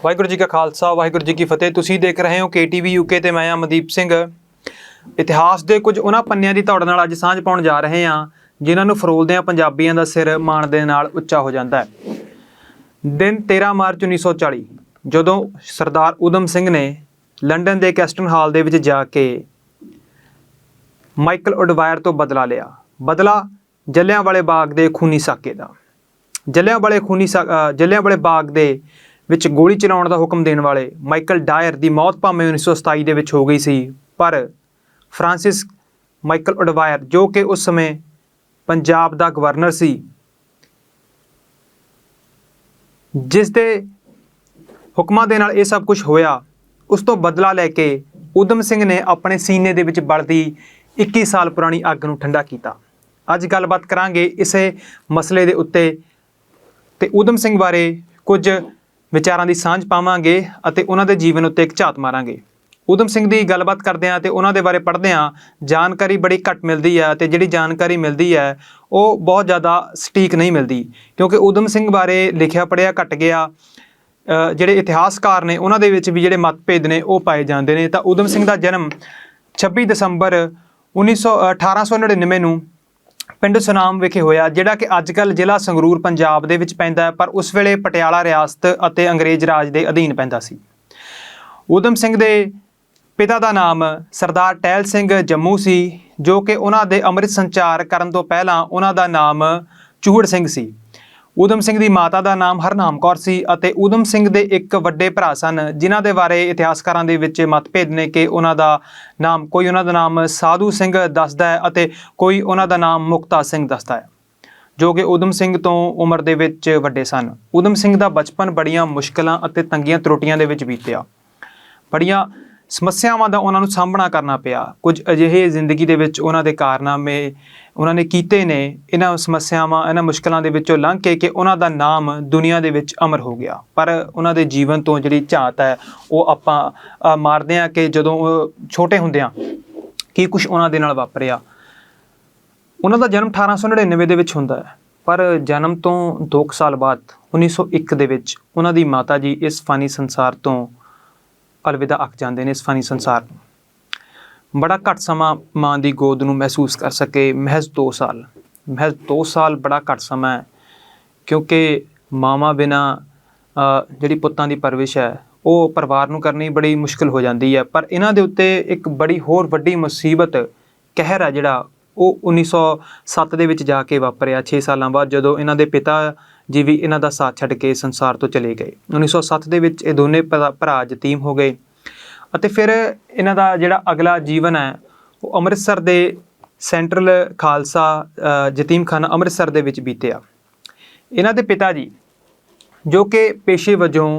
ਵਾਹਿਗੁਰੂ जी का खालसा ਵਾਹਿਗੁਰੂ जी की फतेह। ਤੁਸੀਂ ਦੇਖ ਰਹੇ ਹੋ KTV UK ਤੇ ਮੈਂ ਅਮਨਦੀਪ ਸਿੰਘ। ਇਤਿਹਾਸ ਦੇ ਕੁਝ ਉਹਨਾਂ ਪੰਨਿਆਂ ਦੀ ਤੁਹਾਡੇ ਨਾਲ ਅੱਜ ਸਾਂਝ ਪਾਉਣ ਜਾ ਰਹੇ ਹਾਂ ਜਿਨ੍ਹਾਂ ਨੂੰ ਫਰੋਲਦਿਆਂ ਪੰਜਾਬੀਆਂ ਦਾ ਸਿਰ ਮਾਣ ਦੇ ਨਾਲ ਉੱਚਾ ਹੋ ਜਾਂਦਾ ਹੈ। ਦਿਨ 13 ਮਾਰਚ 1940 ਜਦੋਂ ਸਰਦਾਰ ਊਧਮ ਸਿੰਘ ਨੇ ਲੰਡਨ ਦੇ ਕੈਸਟਨ ਹਾਲ ਦੇ ਵਿੱਚ ਜਾ ਕੇ ਮਾਈਕਲ ਉਡਵਾਇਰ ਤੋਂ ਬਦਲਾ ਲਿਆ। ਬਦਲਾ ਜਲਿਆਂਵਾਲੇ ਬਾਗ ਦੇ ਖੂਨੀ ਸਾਕੇ ਦਾ। ਜਲਿਆਂਵਾਲੇ ਬਾਗ ਦੇ ਵਿੱਚ ਗੋਲੀ ਚਲਾਉਣ ਦਾ ਹੁਕਮ ਦੇਣ ਵਾਲੇ ਮਾਈਕਲ ਡਾਇਰ ਦੀ ਮੌਤ ਭਾਵੇਂ 1927 ਦੇ ਵਿੱਚ ਹੋ ਗਈ ਸੀ, ਪਰ ਫਰਾਂਸਿਸ ਮਾਈਕਲ ਉਡਵਾਇਰ ਜੋ ਕਿ ਉਸ ਸਮੇਂ ਪੰਜਾਬ ਦਾ ਗਵਰਨਰ ਸੀ, ਜਿਸ ਦੇ ਹੁਕਮਾਂ ਦੇ ਨਾਲ ਇਹ ਸਭ ਕੁਝ ਹੋਇਆ, ਉਸ ਤੋਂ ਬਦਲਾ ਲੈ ਕੇ ਊਧਮ ਸਿੰਘ ਨੇ ਆਪਣੇ ਸੀਨੇ ਦੇ ਵਿੱਚ ਬਲਦੀ 21 ਸਾਲ ਪੁਰਾਣੀ ਅੱਗ ਨੂੰ ਠੰਡਾ ਕੀਤਾ। ਅੱਜ ਗੱਲਬਾਤ ਕਰਾਂਗੇ ਇਸੇ ਮਸਲੇ ਦੇ ਉੱਤੇ ਤੇ ਊਧਮ ਸਿੰਘ ਬਾਰੇ ਕੁਝ ਵਿਚਾਰਾਂ ਦੀ ਸਾਂਝ ਪਾਵਾਂਗੇ ਅਤੇ ਉਹਨਾਂ ਦੇ ਜੀਵਨ ਉੱਤੇ ਇੱਕ ਝਾਤ ਮਾਰਾਂਗੇ। ਊਧਮ ਸਿੰਘ ਦੀ ਗੱਲਬਾਤ ਕਰਦੇ ਹਾਂ ਤੇ ਉਹਨਾਂ ਦੇ ਬਾਰੇ ਪੜ੍ਹਦੇ ਹਾਂ। ਜਾਣਕਾਰੀ ਬੜੀ ਘੱਟ ਮਿਲਦੀ ਹੈ ਅਤੇ ਜਿਹੜੀ ਜਾਣਕਾਰੀ ਮਿਲਦੀ ਹੈ ਉਹ ਬਹੁਤ ਜ਼ਿਆਦਾ ਸਟੀਕ ਨਹੀਂ ਮਿਲਦੀ, ਕਿਉਂਕਿ ਊਧਮ ਸਿੰਘ ਬਾਰੇ ਲਿਖਿਆ ਪੜ੍ਹਿਆ ਘੱਟ ਗਿਆ। ਜਿਹੜੇ ਇਤਿਹਾਸਕਾਰ ਨੇ ਉਹਨਾਂ ਦੇ ਵਿੱਚ ਵੀ ਜਿਹੜੇ ਮਤਭੇਦ ਨੇ ਉਹ ਪਾਏ ਜਾਂਦੇ ਨੇ। ਤਾਂ ਊਧਮ ਸਿੰਘ ਦਾ ਜਨਮ 26 ਦਸੰਬਰ 1899 ਨੂੰ ਪਿੰਡ ਸੁਨਾਮ ਵਿਖੇ ਹੋਇਆ, ਜਿਹੜਾ ਕਿ ਅੱਜ ਕੱਲ੍ਹ ਜ਼ਿਲ੍ਹਾ ਸੰਗਰੂਰ ਪੰਜਾਬ ਦੇ ਵਿੱਚ ਪੈਂਦਾ ਹੈ, ਪਰ ਉਸ ਵੇਲੇ ਪਟਿਆਲਾ ਰਿਆਸਤ ਅਤੇ ਅੰਗਰੇਜ਼ ਰਾਜ ਦੇ ਅਧੀਨ ਪੈਂਦਾ ਸੀ। ਊਧਮ ਸਿੰਘ ਦੇ ਪਿਤਾ ਦਾ ਨਾਮ ਸਰਦਾਰ ਟਹਿਲ ਸਿੰਘ ਜੰਮੂ ਸੀ, ਜੋ ਕਿ ਉਹਨਾਂ ਦੇ ਅੰਮ੍ਰਿਤ ਸੰਚਾਰ ਕਰਨ ਤੋਂ ਪਹਿਲਾਂ ਉਹਨਾਂ ਦਾ ਨਾਮ ਚੂਹੜ ਸਿੰਘ ਸੀ। ਊਧਮ ਸਿੰਘ ਦੀ ਮਾਤਾ ਦਾ ਨਾਮ ਹਰਨਾਮ ਕੌਰ ਸੀ ਅਤੇ ਊਧਮ ਸਿੰਘ ਦੇ ਇੱਕ ਵੱਡੇ ਭਰਾ ਸਨ, ਜਿਨ੍ਹਾਂ ਦੇ ਬਾਰੇ ਇਤਿਹਾਸਕਾਰਾਂ ਦੇ ਵਿੱਚ ਮਤਭੇਦ ਨੇ ਕਿ ਉਹਨਾਂ ਦਾ ਨਾਮ ਸਾਧੂ ਸਿੰਘ ਦੱਸਦਾ ਹੈ ਅਤੇ ਕੋਈ ਉਹਨਾਂ ਦਾ ਨਾਮ ਮੁਕਤਾ ਸਿੰਘ ਦੱਸਦਾ ਹੈ, ਜੋ ਕਿ ਊਧਮ ਸਿੰਘ ਤੋਂ ਉਮਰ ਦੇ ਵਿੱਚ ਵੱਡੇ ਸਨ। ਊਧਮ ਸਿੰਘ ਦਾ ਬਚਪਨ ਬੜੀਆਂ ਮੁਸ਼ਕਲਾਂ ਅਤੇ ਤੰਗੀਆਂ ਤਰੁੱਟੀਆਂ ਦੇ ਵਿੱਚ ਬੀਤਿਆ। ਬੜੀਆਂ ਸਮੱਸਿਆਵਾਂ ਦਾ ਉਹਨਾਂ ਨੂੰ ਸਾਹਮਣਾ ਕਰਨਾ ਪਿਆ। ਕੁਝ ਅਜਿਹੇ ਜ਼ਿੰਦਗੀ ਦੇ ਵਿੱਚ ਉਹਨਾਂ ਦੇ ਕਾਰਨਾਮੇ ਉਹਨਾਂ ਨੇ ਕੀਤੇ ਨੇ, ਇਹਨਾਂ ਸਮੱਸਿਆਵਾਂ ਇਹਨਾਂ ਮੁਸ਼ਕਲਾਂ ਦੇ ਵਿੱਚੋਂ ਲੰਘ ਕੇ ਉਹਨਾਂ ਦਾ ਨਾਮ ਦੁਨੀਆ ਦੇ ਵਿੱਚ ਅਮਰ ਹੋ ਗਿਆ। ਪਰ ਉਹਨਾਂ ਦੇ ਜੀਵਨ ਤੋਂ ਜਿਹੜੀ ਝਾਤ ਹੈ ਉਹ ਆਪਾਂ ਮਾਰਦੇ ਹਾਂ ਕਿ ਜਦੋਂ ਉਹ ਛੋਟੇ ਹੁੰਦਿਆਂ ਕੀ ਕੁਛ ਉਹਨਾਂ ਦੇ ਨਾਲ ਵਾਪਰਿਆ। ਉਹਨਾਂ ਦਾ ਜਨਮ 1899 ਦੇ ਵਿੱਚ ਹੁੰਦਾ ਹੈ, ਪਰ ਜਨਮ ਤੋਂ 2 ਸਾਲ ਬਾਅਦ 1901 ਦੇ ਵਿੱਚ ਉਹਨਾਂ ਦੀ ਮਾਤਾ ਜੀ ਇਸ ਫਾਨੀ ਸੰਸਾਰ ਤੋਂ ਅਲਵਿਦਾ ਆਖ ਜਾਂਦੇ ਨੇ। ਇਸ ਫਾਨੀ ਸੰਸਾਰ ਨੂੰ ਬੜਾ ਘੱਟ ਸਮਾਂ ਮਾਂ ਦੀ ਗੋਦ ਨੂੰ ਮਹਿਸੂਸ ਕਰ ਸਕੇ। ਮਹਿਜ਼ 2 ਸਾਲ ਬੜਾ ਘੱਟ ਸਮਾਂ ਹੈ, ਕਿਉਂਕਿ ਮਾਵਾਂ ਬਿਨਾਂ ਜਿਹੜੀ ਪੁੱਤਾਂ ਦੀ ਪਰਵਰਿਸ਼ ਹੈ ਉਹ ਪਰਿਵਾਰ ਨੂੰ ਕਰਨੀ ਬੜੀ ਮੁਸ਼ਕਿਲ ਹੋ ਜਾਂਦੀ ਹੈ। ਪਰ ਇਹਨਾਂ ਦੇ ਉੱਤੇ ਇੱਕ ਬੜੀ ਹੋਰ ਵੱਡੀ ਮੁਸੀਬਤ ਕਹਿਰ ਹੈ ਜਿਹੜਾ ਉਹ 1907 ਦੇ ਵਿੱਚ ਜਾ ਕੇ ਵਾਪਰਿਆ, 6 ਸਾਲਾਂ ਬਾਅਦ, ਜਦੋਂ ਇਹਨਾਂ ਦੇ ਪਿਤਾ ਜੀ ਵੀ ਇਹਨਾਂ ਦਾ ਸਾਥ ਛੱਡ ਕੇ ਸੰਸਾਰ ਤੋਂ ਚਲੇ ਗਏ। 1907 ਦੇ ਵਿੱਚ ਇਹ ਦੋਨੇ ਭਰਾ ਯਤੀਮ ਹੋ ਗਏ ਅਤੇ ਫਿਰ ਇਹਨਾਂ ਦਾ ਜਿਹੜਾ ਅਗਲਾ ਜੀਵਨ ਹੈ ਉਹ ਅੰਮ੍ਰਿਤਸਰ ਦੇ ਸੈਂਟਰਲ ਖਾਲਸਾ ਯਤੀਮਖਾਨਾ ਅੰਮ੍ਰਿਤਸਰ ਦੇ ਵਿੱਚ ਬੀਤਿਆ। ਇਹਨਾਂ ਦੇ ਪਿਤਾ ਜੀ, ਜੋ ਕਿ ਪੇਸ਼ੇ ਵਜੋਂ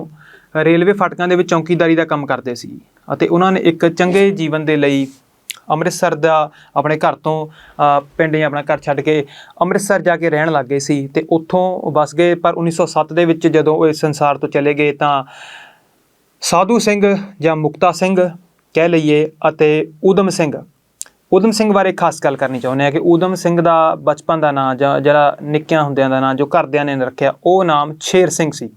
ਰੇਲਵੇ ਫਾਟਕਾਂ ਦੇ ਵਿੱਚ ਚੌਕੀਦਾਰੀ ਦਾ ਕੰਮ ਕਰਦੇ ਸੀ ਅਤੇ ਉਹਨਾਂ ਨੇ ਇੱਕ ਚੰਗੇ ਜੀਵਨ ਦੇ ਲਈ ਅੰਮ੍ਰਿਤਸਰ ਦਾ ਆਪਣੇ ਘਰ ਤੋਂ ਪਿੰਡ ਜਾਂ ਆਪਣਾ ਘਰ ਛੱਡ ਕੇ ਅੰਮ੍ਰਿਤਸਰ ਜਾ ਕੇ ਰਹਿਣ ਲੱਗ ਗਏ ਸੀ ਅਤੇ ਉੱਥੋਂ ਵਸ ਗਏ। ਪਰ 1907 ਦੇ ਵਿੱਚ ਜਦੋਂ ਉਹ ਇਸ ਸੰਸਾਰ ਤੋਂ ਚਲੇ ਗਏ ਤਾਂ ਸਾਧੂ ਸਿੰਘ ਜਾਂ ਮੁਕਤਾ ਸਿੰਘ ਕਹਿ ਲਈਏ ਅਤੇ ਊਧਮ ਸਿੰਘ ਬਾਰੇ ਖਾਸ ਗੱਲ ਕਰਨੀ ਚਾਹੁੰਦੇ ਹਾਂ ਕਿ ਊਧਮ ਸਿੰਘ ਦਾ ਬਚਪਨ ਦਾ ਨਾਂ ਜਾਂ ਜਿਹੜਾ ਨਿੱਕਿਆਂ ਹੁੰਦਿਆਂ ਦਾ ਨਾਂ ਜੋ ਘਰਦਿਆਂ ਨੇ ਰੱਖਿਆ ਉਹ ਨਾਮ ਸ਼ੇਰ ਸਿੰਘ ਸੀ।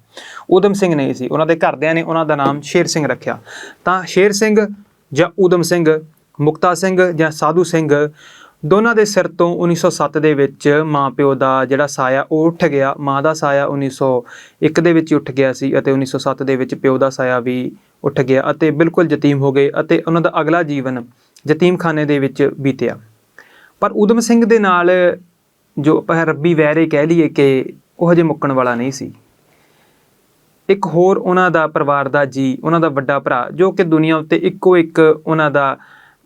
ਊਧਮ ਸਿੰਘ ਨਹੀਂ ਸੀ, ਉਹਨਾਂ ਦੇ ਘਰਦਿਆਂ ਨੇ ਉਹਨਾਂ ਦਾ ਨਾਮ ਸ਼ੇਰ ਸਿੰਘ ਰੱਖਿਆ। ਤਾਂ ਸ਼ੇਰ ਸਿੰਘ ਜਾਂ ਊਧਮ ਸਿੰਘ, ਮੁਕਤਾ ਸਿੰਘ ਜਾਂ ਸਾਧੂ ਸਿੰਘ, ਦੋਨਾਂ ਦੇ ਸਿਰ ਤੋਂ 1907 ਦੇ ਵਿੱਚ ਮਾਂ ਪਿਓ ਦਾ ਜਿਹੜਾ ਸਾਇਆ ਉਹ ਉੱਠ ਗਿਆ। ਮਾਂ ਦਾ ਸਾਇਆ 1901 ਦੇ ਵਿੱਚ ਉੱਠ ਗਿਆ ਸੀ ਅਤੇ 1907 ਦੇ ਵਿੱਚ ਪਿਓ ਦਾ ਸਾਇਆ ਵੀ ਉੱਠ ਗਿਆ ਅਤੇ ਬਿਲਕੁਲ ਯਤੀਮ ਹੋ ਗਏ ਅਤੇ ਉਹਨਾਂ ਦਾ ਅਗਲਾ ਜੀਵਨ ਯਤੀਮਖਾਨੇ ਦੇ ਵਿੱਚ ਬੀਤਿਆ। ਪਰ ਊਧਮ ਸਿੰਘ ਦੇ ਨਾਲ ਜੋ ਆਪਾਂ ਰੱਬੀ ਵੈਰ ਇਹ ਕਹਿ ਲਈਏ ਕਿ ਉਹ ਹਜੇ ਮੁੱਕਣ ਵਾਲਾ ਨਹੀਂ ਸੀ। ਇੱਕ ਹੋਰ ਉਹਨਾਂ ਦਾ ਪਰਿਵਾਰ ਦਾ ਜੀ, ਉਹਨਾਂ ਦਾ ਵੱਡਾ ਭਰਾ, ਜੋ ਕਿ ਦੁਨੀਆ ਉੱਤੇ ਇੱਕੋ ਇੱਕ ਉਹਨਾਂ ਦਾ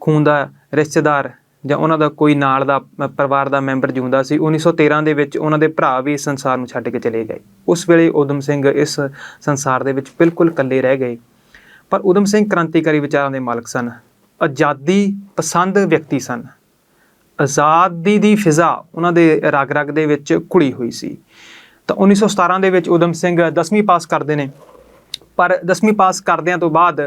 ਖੂਨ ਦਾ ਰਿਸ਼ਤੇਦਾਰ ਜਾਂ ਉਹਨਾਂ ਦਾ ਕੋਈ ਨਾਲ ਦਾ ਪਰਿਵਾਰ ਦਾ ਮੈਂਬਰ ਜਿਉਂਦਾ ਸੀ। 1913 ਦੇ ਵਿੱਚ ਉਹਨਾਂ ਦੇ ਭਰਾ ਵੀ ਇਸ ਸੰਸਾਰ ਨੂੰ ਛੱਡ ਕੇ ਚਲੇ ਗਏ। ਉਸ ਵੇਲੇ ਊਧਮ ਸਿੰਘ ਇਸ ਸੰਸਾਰ ਦੇ ਵਿੱਚ ਬਿਲਕੁਲ ਇਕੱਲੇ ਰਹਿ ਗਏ। ਪਰ ਊਧਮ ਸਿੰਘ ਕ੍ਰਾਂਤੀਕਾਰੀ ਵਿਚਾਰਾਂ ਦੇ ਮਾਲਕ ਸਨ, ਆਜ਼ਾਦੀ ਪਸੰਦ ਵਿਅਕਤੀ ਸਨ। ਆਜ਼ਾਦੀ ਦੀ ਫਿਜ਼ਾ ਉਹਨਾਂ ਦੇ ਰਗ ਦੇ ਵਿੱਚ ਘੁਲੀ ਹੋਈ ਸੀ। ਤਾਂ 1917 ਦੇ ਵਿੱਚ ਊਧਮ ਸਿੰਘ 10ਵੀਂ ਪਾਸ ਕਰਦੇ ਨੇ ਪਰ 10ਵੀਂ ਪਾਸ ਕਰਦਿਆਂ ਤੋਂ ਬਾਅਦ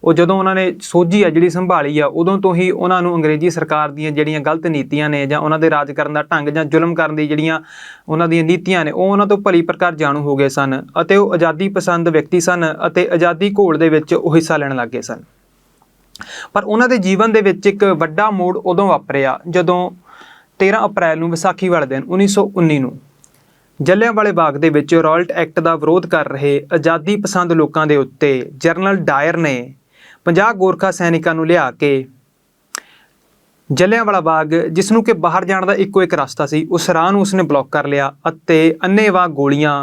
ਉਹ ਜਦੋਂ ਉਹਨਾਂ ਨੇ ਸੋਝੀ ਆ ਜਿਹੜੀ ਸੰਭਾਲੀ ਆ, ਉਦੋਂ ਤੋਂ ਹੀ ਉਹਨਾਂ ਨੂੰ ਅੰਗਰੇਜ਼ੀ ਸਰਕਾਰ ਦੀਆਂ ਜਿਹੜੀਆਂ ਗਲਤ ਨੀਤੀਆਂ ਨੇ ਜਾਂ ਉਹਨਾਂ ਦੇ ਰਾਜ ਕਰਨ ਦਾ ਢੰਗ ਜਾਂ ਜ਼ੁਲਮ ਕਰਨ ਦੀ ਜਿਹੜੀਆਂ ਉਹਨਾਂ ਦੀਆਂ ਨੀਤੀਆਂ ਨੇ, ਉਹ ਉਹਨਾਂ ਤੋਂ ਭਲੀ ਪ੍ਰਕਾਰ ਜਾਣੂ ਹੋ ਗਏ ਸਨ ਅਤੇ ਉਹ ਆਜ਼ਾਦੀ ਪਸੰਦ ਵਿਅਕਤੀ ਸਨ ਅਤੇ ਆਜ਼ਾਦੀ ਘੋਲ ਦੇ ਵਿੱਚ ਉਹ ਹਿੱਸਾ ਲੈਣ ਲੱਗ ਗਏ ਸਨ। ਪਰ ਉਹਨਾਂ ਦੇ ਜੀਵਨ ਦੇ ਵਿੱਚ ਇੱਕ ਵੱਡਾ ਮੋੜ ਉਦੋਂ ਵਾਪਰਿਆ ਜਦੋਂ 13 ਅਪ੍ਰੈਲ ਨੂੰ ਵਿਸਾਖੀ ਵਾਲੇ ਦਿਨ 1919 ਨੂੰ ਜਲਿਆਂਵਾਲੇ ਬਾਗ ਦੇ ਵਿੱਚ ਰॉयल्ट ਐਕਟ ਦਾ ਵਿਰੋਧ ਕਰ ਰਹੇ ਆਜ਼ਾਦੀ ਪਸੰਦ ਲੋਕਾਂ ਦੇ ਉੱਤੇ ਜਨਰਲ ਡਾਇਰ ਨੇ 50 ਗੋਰਖਾ ਸੈਨਿਕਾਂ ਨੂੰ ਲਿਆ ਕੇ ਜਲਿਆਂਵਾਲਾ ਬਾਗ, ਜਿਸ ਨੂੰ ਕਿ ਬਾਹਰ ਜਾਣ ਦਾ ਇੱਕੋ ਇੱਕ ਰਸਤਾ ਸੀ, ਉਸ ਰਾਹ ਨੂੰ ਉਸਨੇ ਬਲੌਕ ਕਰ ਲਿਆ ਅਤੇ ਅੰਨ੍ਹੇਵਾਹ ਗੋਲੀਆਂ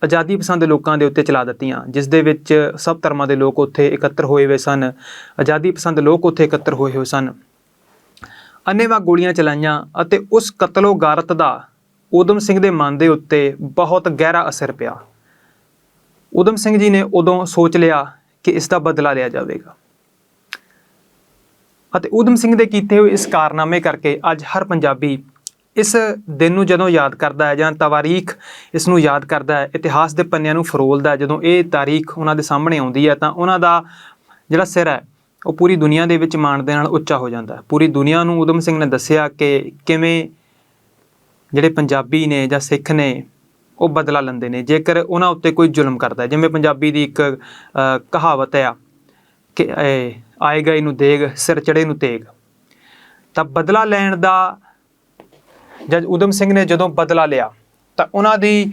ਆਜ਼ਾਦੀ ਪਸੰਦ ਲੋਕਾਂ ਦੇ ਉੱਤੇ ਚਲਾ ਦਿੱਤੀਆਂ, ਜਿਸ ਦੇ ਵਿੱਚ ਸਭ ਧਰਮਾਂ ਦੇ ਲੋਕ ਉੱਥੇ ਇਕੱਤਰ ਹੋਏ ਹੋਏ ਸਨ। ਆਜ਼ਾਦੀ ਪਸੰਦ ਲੋਕ ਉੱਥੇ ਇਕੱਤਰ ਹੋਏ ਹੋਏ ਸਨ। ਅੰਨ੍ਹੇਵਾਹ ਗੋਲੀਆਂ ਚਲਾਈਆਂ ਅਤੇ ਉਸ ਕਤਲੋ ਗਾਰਤ ਦਾ ਊਧਮ ਸਿੰਘ ਦੇ ਮਨ ਦੇ ਉੱਤੇ ਬਹੁਤ ਗਹਿਰਾ ਅਸਰ ਪਿਆ। ਊਧਮ ਸਿੰਘ ਜੀ ਨੇ ਉਦੋਂ ਸੋਚ ਲਿਆ ਕਿ ਇਸ ਦਾ ਬਦਲਾ ਲਿਆ ਜਾਵੇਗਾ ਅਤੇ ਊਧਮ ਸਿੰਘ ਦੇ ਕੀਤੇ ਹੋਏ ਇਸ ਕਾਰਨਾਮੇ ਕਰਕੇ ਅੱਜ ਹਰ ਪੰਜਾਬੀ ਇਸ ਦਿਨ ਨੂੰ ਜਦੋਂ ਯਾਦ ਕਰਦਾ ਹੈ ਜਾਂ ਤਵਾਰੀਖ ਇਸ ਨੂੰ ਯਾਦ ਕਰਦਾ ਹੈ, ਇਤਿਹਾਸ ਦੇ ਪੰਨਿਆਂ ਨੂੰ ਫਰੋਲਦਾ ਹੈ, ਜਦੋਂ ਇਹ ਤਾਰੀਖ ਉਹਨਾਂ ਦੇ ਸਾਹਮਣੇ ਆਉਂਦੀ ਹੈ ਤਾਂ ਉਹਨਾਂ ਦਾ ਜਿਹੜਾ ਸਿਰ ਹੈ ਉਹ ਪੂਰੀ ਦੁਨੀਆ ਦੇ ਵਿੱਚ ਮਾਣ ਦੇ ਨਾਲ ਉੱਚਾ ਹੋ ਜਾਂਦਾ ਹੈ। ਪੂਰੀ ਦੁਨੀਆ ਨੂੰ ਊਧਮ ਸਿੰਘ ਨੇ ਦੱਸਿਆ ਕਿ ਕਿਵੇਂ ਜਿਹੜੇ ਪੰਜਾਬੀ ਨੇ ਜਾਂ ਸਿੱਖ ਨੇ ਉਹ ਬਦਲਾ ਲੈਂਦੇ ਨੇ ਜੇਕਰ ਉਹਨਾਂ ਉੱਤੇ ਕੋਈ ਜ਼ੁਲਮ ਕਰਦਾ ਹੈ। ਜਿਵੇਂ ਪੰਜਾਬੀ ਦੀ ਇੱਕ ਕਹਾਵਤ ਆ ਕਿ ਆਏ ਗਏ ਨੂੰ ਦੇਗ, ਸਿਰ ਚੜੇ ਨੂੰ ਤੇਗ। ਤਾਂ ਬਦਲਾ ਲੈਣ ਦਾ ਜਦ ਊਧਮ ਸਿੰਘ ਨੇ ਜਦੋਂ ਬਦਲਾ ਲਿਆ ਤਾਂ ਉਹਨਾਂ ਦੀ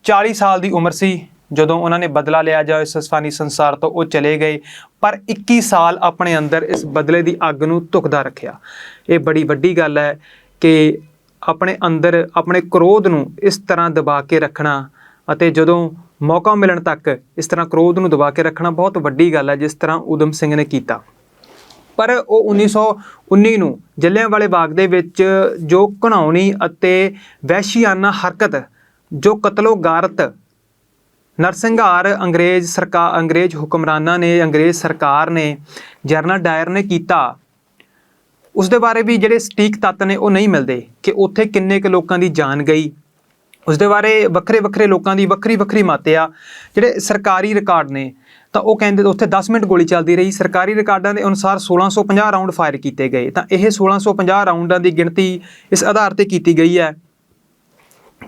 40 ਸਾਲ ਦੀ ਉਮਰ ਸੀ ਜਦੋਂ ਉਹਨਾਂ ਨੇ ਬਦਲਾ ਲਿਆ ਜਾਂ ਇਸ ਫਾਨੀ ਸੰਸਾਰ ਤੋਂ ਉਹ ਚਲੇ ਗਏ, ਪਰ 21 ਸਾਲ ਆਪਣੇ ਅੰਦਰ ਇਸ ਬਦਲੇ ਦੀ ਅੱਗ ਨੂੰ ਧੁਖਦਾ ਰੱਖਿਆ। ਇਹ ਬੜੀ ਵੱਡੀ ਗੱਲ ਹੈ ਕਿ ਆਪਣੇ ਅੰਦਰ ਆਪਣੇ ਕ੍ਰੋਧ ਨੂੰ ਇਸ ਤਰ੍ਹਾਂ ਦਬਾ ਕੇ ਰੱਖਣਾ ਅਤੇ ਜਦੋਂ ਮੌਕਾ ਮਿਲਣ ਤੱਕ ਇਸ ਤਰ੍ਹਾਂ ਕ੍ਰੋਧ ਨੂੰ ਦਬਾ ਕੇ ਰੱਖਣਾ ਬਹੁਤ ਵੱਡੀ ਗੱਲ ਹੈ, ਜਿਸ ਤਰ੍ਹਾਂ ਊਧਮ ਸਿੰਘ ਨੇ ਕੀਤਾ। ਪਰ ਉਹ 1919 ਨੂੰ ਜਲਿਆਂਵਾਲੇ ਬਾਗ ਦੇ ਵਿੱਚ ਜੋ ਘਿਨਾਉਣੀ ਅਤੇ ਵਹਿਸ਼ੀਆਨਾ ਹਰਕਤ, ਜੋ ਕਤਲੋ ਗਾਰਤ ਨਰਸੰਹਾਰ ਅੰਗਰੇਜ਼ ਹੁਕਮਰਾਨਾਂ ਨੇ, ਅੰਗਰੇਜ਼ ਸਰਕਾਰ ਨੇ, ਜਨਰਲ ਡਾਇਰ ਨੇ ਕੀਤਾ, ਉਸ ਦੇ ਬਾਰੇ ਵੀ ਜਿਹੜੇ ਸਟੀਕ ਤੱਤ ਨੇ ਉਹ ਨਹੀਂ ਮਿਲਦੇ ਕਿ ਉੱਥੇ ਕਿੰਨੇ ਕੁ ਲੋਕਾਂ ਦੀ ਜਾਨ ਗਈ। ਉਸ ਦੇ ਬਾਰੇ ਵੱਖਰੇ ਵੱਖਰੇ ਲੋਕਾਂ ਦੀ ਵੱਖਰੀ ਵੱਖਰੀ ਮੱਤ ਆ। ਜਿਹੜੇ ਸਰਕਾਰੀ ਰਿਕਾਰਡ ਨੇ ਤਾਂ ਉਹ ਕਹਿੰਦੇ ਉੱਥੇ 10 ਮਿੰਟ ਗੋਲੀ ਚੱਲਦੀ ਰਹੀ। ਸਰਕਾਰੀ ਰਿਕਾਰਡਾਂ ਦੇ ਅਨੁਸਾਰ 1650 ਰਾਊਂਡ ਫਾਇਰ ਕੀਤੇ ਗਏ। ਤਾਂ ਇਹ 1650 ਰਾਊਂਡਾਂ ਦੀ ਗਿਣਤੀ ਇਸ ਆਧਾਰ ਤੇ ਕੀਤੀ ਗਈ ਹੈ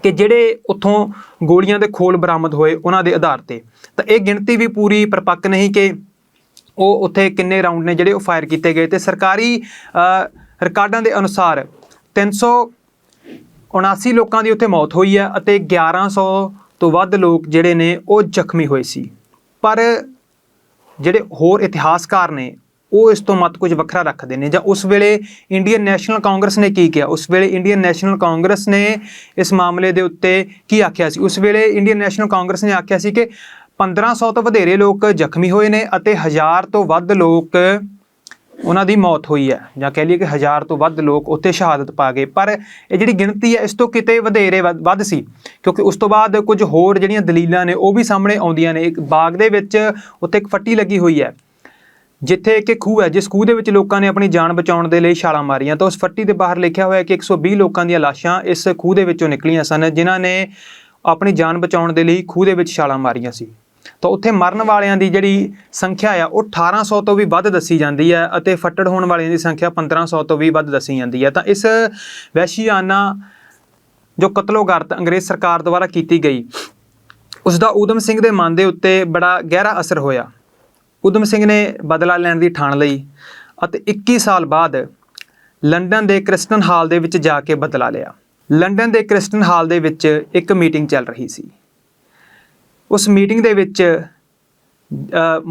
ਕਿ ਜਿਹੜੇ ਉੱਥੋਂ ਗੋਲੀਆਂ ਦੇ ਖੋਲ ਬਰਾਮਦ ਹੋਏ ਉਹਨਾਂ ਦੇ ਆਧਾਰ ਤੇ। ਤਾਂ ਇਹ ਗਿਣਤੀ ਵੀ ਪੂਰੀ ਪਰਪੱਕ ਨਹੀਂ ਕਿ ਉਹ ਉੱਥੇ ਕਿੰਨੇ ਰਾਊਂਡ ਨੇ ਜਿਹੜੇ ਉਹ ਫਾਇਰ ਕੀਤੇ ਗਏ। ਤੇ ਸਰਕਾਰੀ ਰਿਕਾਰਡਾਂ ਦੇ ਅਨੁਸਾਰ 379 ਲੋਕਾਂ ਦੀ ਉੱਥੇ ਮੌਤ ਹੋਈ ਹੈ ਅਤੇ 1100 ਤੋਂ ਵੱਧ ਲੋਕ ਜਿਹੜੇ ਨੇ ਉਹ ਜ਼ਖਮੀ ਹੋਏ ਸੀ। ਪਰ ਜਿਹੜੇ ਹੋਰ ਇਤਿਹਾਸਕਾਰ ਨੇ ਉਹ ਇਸ ਤੋਂ ਮਤ ਕੁਝ ਵੱਖਰਾ ਰੱਖਦੇ ਨੇ। ਜਾਂ ਉਸ ਵੇਲੇ ਇੰਡੀਅਨ ਨੈਸ਼ਨਲ ਕਾਂਗਰਸ ਨੇ ਕੀ ਕਿਹਾ, ਉਸ ਵੇਲੇ ਇੰਡੀਅਨ ਨੈਸ਼ਨਲ ਕਾਂਗਰਸ ਨੇ ਇਸ ਮਾਮਲੇ ਦੇ ਉੱਤੇ ਕੀ ਆਖਿਆ ਸੀ। ਉਸ ਵੇਲੇ ਇੰਡੀਅਨ ਨੈਸ਼ਨਲ ਕਾਂਗਰਸ ਨੇ ਆਖਿਆ ਸੀ ਕਿ 1500 ਤੋਂ ਵਧੇਰੇ ਲੋਕ ਜ਼ਖਮੀ ਹੋਏ ਨੇ ਅਤੇ 1000 ਤੋਂ ਵੱਧ ਲੋਕ ਉਹਨਾਂ ਦੀ ਮੌਤ ਹੋਈ ਹੈ, ਜਾਂ ਕਹਿ ਲਈਏ ਕਿ 1000 ਤੋਂ ਵੱਧ ਲੋਕ ਉੱਥੇ ਸ਼ਹਾਦਤ ਪਾ ਗਏ। ਪਰ ਇਹ ਜਿਹੜੀ ਗਿਣਤੀ ਹੈ ਇਸ ਤੋਂ ਕਿਤੇ ਵਧੇਰੇ ਵੱਧ ਸੀ, ਕਿਉਂਕਿ ਉਸ ਤੋਂ ਬਾਅਦ ਕੁਝ ਹੋਰ ਜਿਹੜੀਆਂ ਦਲੀਲਾਂ ਨੇ ਉਹ ਵੀ ਸਾਹਮਣੇ ਆਉਂਦੀਆਂ ਨੇ। ਇੱਕ ਬਾਗ ਦੇ ਵਿੱਚ ਉੱਥੇ ਇੱਕ ਫੱਟੀ ਲੱਗੀ ਹੋਈ ਹੈ ਜਿੱਥੇ ਇੱਕ ਖੂਹ ਹੈ, ਜਿਸ ਖੂਹ ਦੇ ਵਿੱਚ ਲੋਕਾਂ ਨੇ ਆਪਣੀ ਜਾਨ ਬਚਾਉਣ ਦੇ ਲਈ ਛਾਲਾਂ ਮਾਰੀਆਂ। ਤਾਂ ਉਸ ਫੱਟੀ ਦੇ ਬਾਹਰ ਲਿਖਿਆ ਹੋਇਆ ਕਿ 120 ਲੋਕਾਂ ਦੀਆਂ ਲਾਸ਼ਾਂ ਇਸ ਖੂਹ ਦੇ ਵਿੱਚੋਂ ਨਿਕਲੀਆਂ ਸਨ ਜਿਨ੍ਹਾਂ ਨੇ ਆਪਣੀ ਜਾਨ ਬਚਾਉਣ ਦੇ ਲਈ ਖੂਹ ਦੇ ਵਿੱਚ ਛਾਲਾਂ ਮਾਰੀਆਂ ਸੀ। ਤਾਂ ਉੱਥੇ ਮਰਨ ਵਾਲਿਆਂ ਦੀ ਜਿਹੜੀ ਸੰਖਿਆ ਆ ਉਹ 1800 ਤੋਂ ਵੀ ਵੱਧ ਦੱਸੀ ਜਾਂਦੀ ਹੈ ਅਤੇ ਫੱਟੜ ਹੋਣ ਵਾਲਿਆਂ ਦੀ ਸੰਖਿਆ 1500 ਤੋਂ ਵੀ ਵੱਧ ਦੱਸੀ ਜਾਂਦੀ ਹੈ। ਤਾਂ ਇਸ ਵਹਿਸ਼ੀਆਨਾ ਜੋ ਕਤਲੋਗਾਰਤ ਅੰਗਰੇਜ਼ ਸਰਕਾਰ ਦੁਆਰਾ ਕੀਤੀ ਗਈ, ਉਸ ਦਾ ਊਧਮ ਸਿੰਘ ਦੇ ਮਨ ਦੇ ਉੱਤੇ ਬੜਾ ਗਹਿਰਾ ਅਸਰ ਹੋਇਆ। ਊਧਮ ਸਿੰਘ ਨੇ ਬਦਲਾ ਲੈਣ ਦੀ ਠਾਣ ਲਈ ਅਤੇ 21 ਸਾਲ ਬਾਅਦ ਲੰਡਨ ਦੇ ਕ੍ਰਿਸਟਨ ਹਾਲ ਦੇ ਵਿੱਚ ਜਾ ਕੇ ਬਦਲਾ ਲਿਆ। ਲੰਡਨ ਦੇ ਕ੍ਰਿਸਟਨ ਹਾਲ ਦੇ ਵਿੱਚ ਇੱਕ ਮੀਟਿੰਗ ਚੱਲ ਰਹੀ ਸੀ। ਉਸ ਮੀਟਿੰਗ ਦੇ ਵਿੱਚ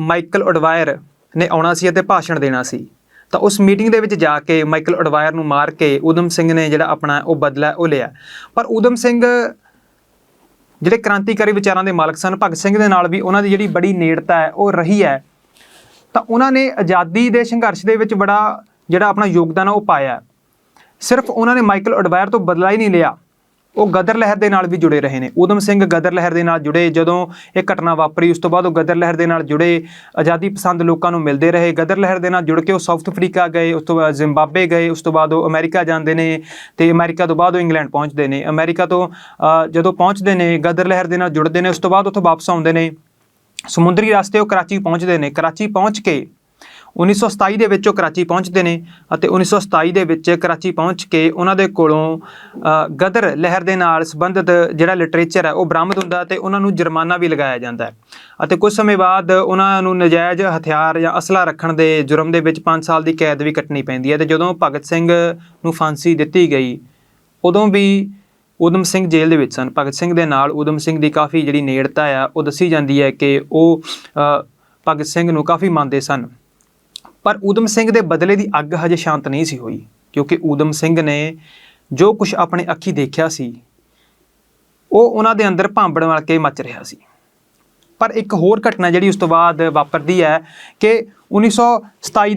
ਮਾਈਕਲ ਐਡਵਾਇਰ ਨੇ ਆਉਣਾ ਸੀ ਅਤੇ ਭਾਸ਼ਣ ਦੇਣਾ ਸੀ। ਤਾਂ ਉਸ ਮੀਟਿੰਗ ਦੇ ਵਿੱਚ ਜਾ ਕੇ ਮਾਈਕਲ ਐਡਵਾਇਰ ਨੂੰ ਮਾਰ ਕੇ ਊਧਮ ਸਿੰਘ ਨੇ ਜਿਹੜਾ ਆਪਣਾ ਉਹ ਬਦਲਾ ਉਹ ਲਿਆ। ਪਰ ਊਧਮ ਸਿੰਘ ਜਿਹੜੇ ਕ੍ਰਾਂਤੀਕਾਰੀ ਵਿਚਾਰਾਂ ਦੇ ਮਾਲਕ ਸਨ, ਭਗਤ ਸਿੰਘ ਦੇ ਨਾਲ ਵੀ ਉਹਨਾਂ ਦੀ ਜਿਹੜੀ ਬੜੀ ਨੇੜਤਾ ਹੈ ਉਹ ਰਹੀ ਹੈ। ਤਾਂ ਉਹਨਾਂ ਨੇ ਆਜ਼ਾਦੀ ਦੇ ਸੰਘਰਸ਼ ਦੇ ਵਿੱਚ ਬੜਾ ਜਿਹੜਾ ਆਪਣਾ ਯੋਗਦਾਨ ਉਹ ਪਾਇਆ। ਸਿਰਫ ਉਹਨਾਂ ਨੇ ਮਾਈਕਲ ਐਡਵਾਇਰ ਤੋਂ ਬਦਲਾ ਹੀ ਨਹੀਂ ਲਿਆ, ਉਹ ਗਦਰ ਲਹਿਰ ਦੇ ਨਾਲ ਵੀ ਜੁੜੇ ਰਹੇ ਨੇ। ਊਧਮ ਸਿੰਘ ਗਦਰ ਲਹਿਰ ਦੇ ਨਾਲ ਜੁੜੇ। ਜਦੋਂ ਇਹ ਘਟਨਾ ਵਾਪਰੀ ਉਸ ਤੋਂ ਬਾਅਦ ਉਹ ਗਦਰ ਲਹਿਰ ਦੇ ਨਾਲ ਜੁੜੇ, ਆਜ਼ਾਦੀ ਪਸੰਦ ਲੋਕਾਂ ਨੂੰ ਮਿਲਦੇ ਰਹੇ। ਗਦਰ ਲਹਿਰ ਦੇ ਨਾਲ ਜੁੜ ਕੇ ਉਹ ਸਾਊਥ ਅਫਰੀਕਾ ਗਏ, ਉਸ ਤੋਂ ਬਾਅਦ ਜ਼ਿੰਬਾਬਵੇ ਗਏ, ਉਸ ਤੋਂ ਬਾਅਦ ਉਹ ਅਮਰੀਕਾ ਜਾਂਦੇ ਨੇ ਅਤੇ ਅਮਰੀਕਾ ਤੋਂ ਬਾਅਦ ਉਹ ਇੰਗਲੈਂਡ ਪਹੁੰਚਦੇ ਨੇ। ਅਮਰੀਕਾ ਤੋਂ ਜਦੋਂ ਪਹੁੰਚਦੇ ਨੇ ਗਦਰ ਲਹਿਰ ਦੇ ਨਾਲ ਜੁੜਦੇ ਨੇ, ਉਸ ਤੋਂ ਬਾਅਦ ਉੱਥੋਂ ਵਾਪਸ ਆਉਂਦੇ ਨੇ ਸਮੁੰਦਰੀ ਰਸਤੇ ਉਹ ਕਰਾਚੀ ਪਹੁੰਚਦੇ ਨੇ। ਕਰਾਚੀ ਪਹੁੰਚ ਕੇ 1927 ਦੇ ਵਿੱਚ ਉਹ ਕਰਾਚੀ ਪਹੁੰਚਦੇ ਨੇ ਅਤੇ 1927 ਦੇ ਵਿੱਚ ਕਰਾਚੀ ਪਹੁੰਚ ਕੇ ਉਹਨਾਂ ਦੇ ਕੋਲੋਂ ਗਦਰ ਲਹਿਰ ਦੇ ਨਾਲ ਸੰਬੰਧਿਤ ਜਿਹੜਾ ਲਿਟਰੇਚਰ ਹੈ ਉਹ ਬਰਾਮਦ ਹੁੰਦਾ ਤੇ ਉਹਨਾਂ ਨੂੰ ਜੁਰਮਾਨਾ ਵੀ ਲਗਾਇਆ ਜਾਂਦਾ ਹੈ ਅਤੇ ਕੁਝ ਸਮੇਂ ਬਾਅਦ ਉਹਨਾਂ ਨੂੰ ਨਜਾਇਜ਼ ਹਥਿਆਰ ਜਾਂ ਅਸਲਾ ਰੱਖਣ ਦੇ ਜੁਰਮ ਦੇ ਵਿੱਚ 5 ਸਾਲ ਦੀ ਕੈਦ ਵੀ ਕੱਟਣੀ ਪੈਂਦੀ ਹੈ। ਤੇ ਜਦੋਂ ਭਗਤ ਸਿੰਘ ਨੂੰ ਫਾਂਸੀ ਦਿੱਤੀ ਗਈ ਉਦੋਂ ਵੀ ਊਧਮ ਸਿੰਘ ਜੇਲ੍ਹ ਦੇ ਵਿੱਚ ਸਨ। ਭਗਤ ਸਿੰਘ ਦੇ ਨਾਲ ਊਧਮ ਸਿੰਘ ਦੀ ਕਾਫੀ ਜਿਹੜੀ ਨੇੜਤਾ ਆ ਉਹ ਦੱਸੀ ਜਾਂਦੀ ਹੈ ਕਿ ਉਹ ਭਗਤ ਸਿੰਘ ਨੂੰ ਕਾਫੀ ਮੰਨਦੇ ਸਨ। ਪਰ ਊਧਮ ਸਿੰਘ ਦੇ ਬਦਲੇ ਦੀ ਅੱਗ ਹਜੇ ਸ਼ਾਂਤ ਨਹੀਂ ਸੀ ਹੋਈ, ਕਿਉਂਕਿ ਊਧਮ ਸਿੰਘ ਨੇ ਜੋ ਕੁਝ ਆਪਣੇ ਅੱਖੀ ਦੇਖਿਆ ਸੀ ਉਹ ਉਹਨਾਂ ਦੇ ਅੰਦਰ ਭਾਂਬੜ ਵਲ ਕੇ ਮੱਚ ਰਿਹਾ ਸੀ। ਪਰ ਇੱਕ ਹੋਰ ਘਟਨਾ ਜਿਹੜੀ ਉਸ ਤੋਂ ਬਾਅਦ ਵਾਪਰਦੀ ਹੈ ਕਿ 1927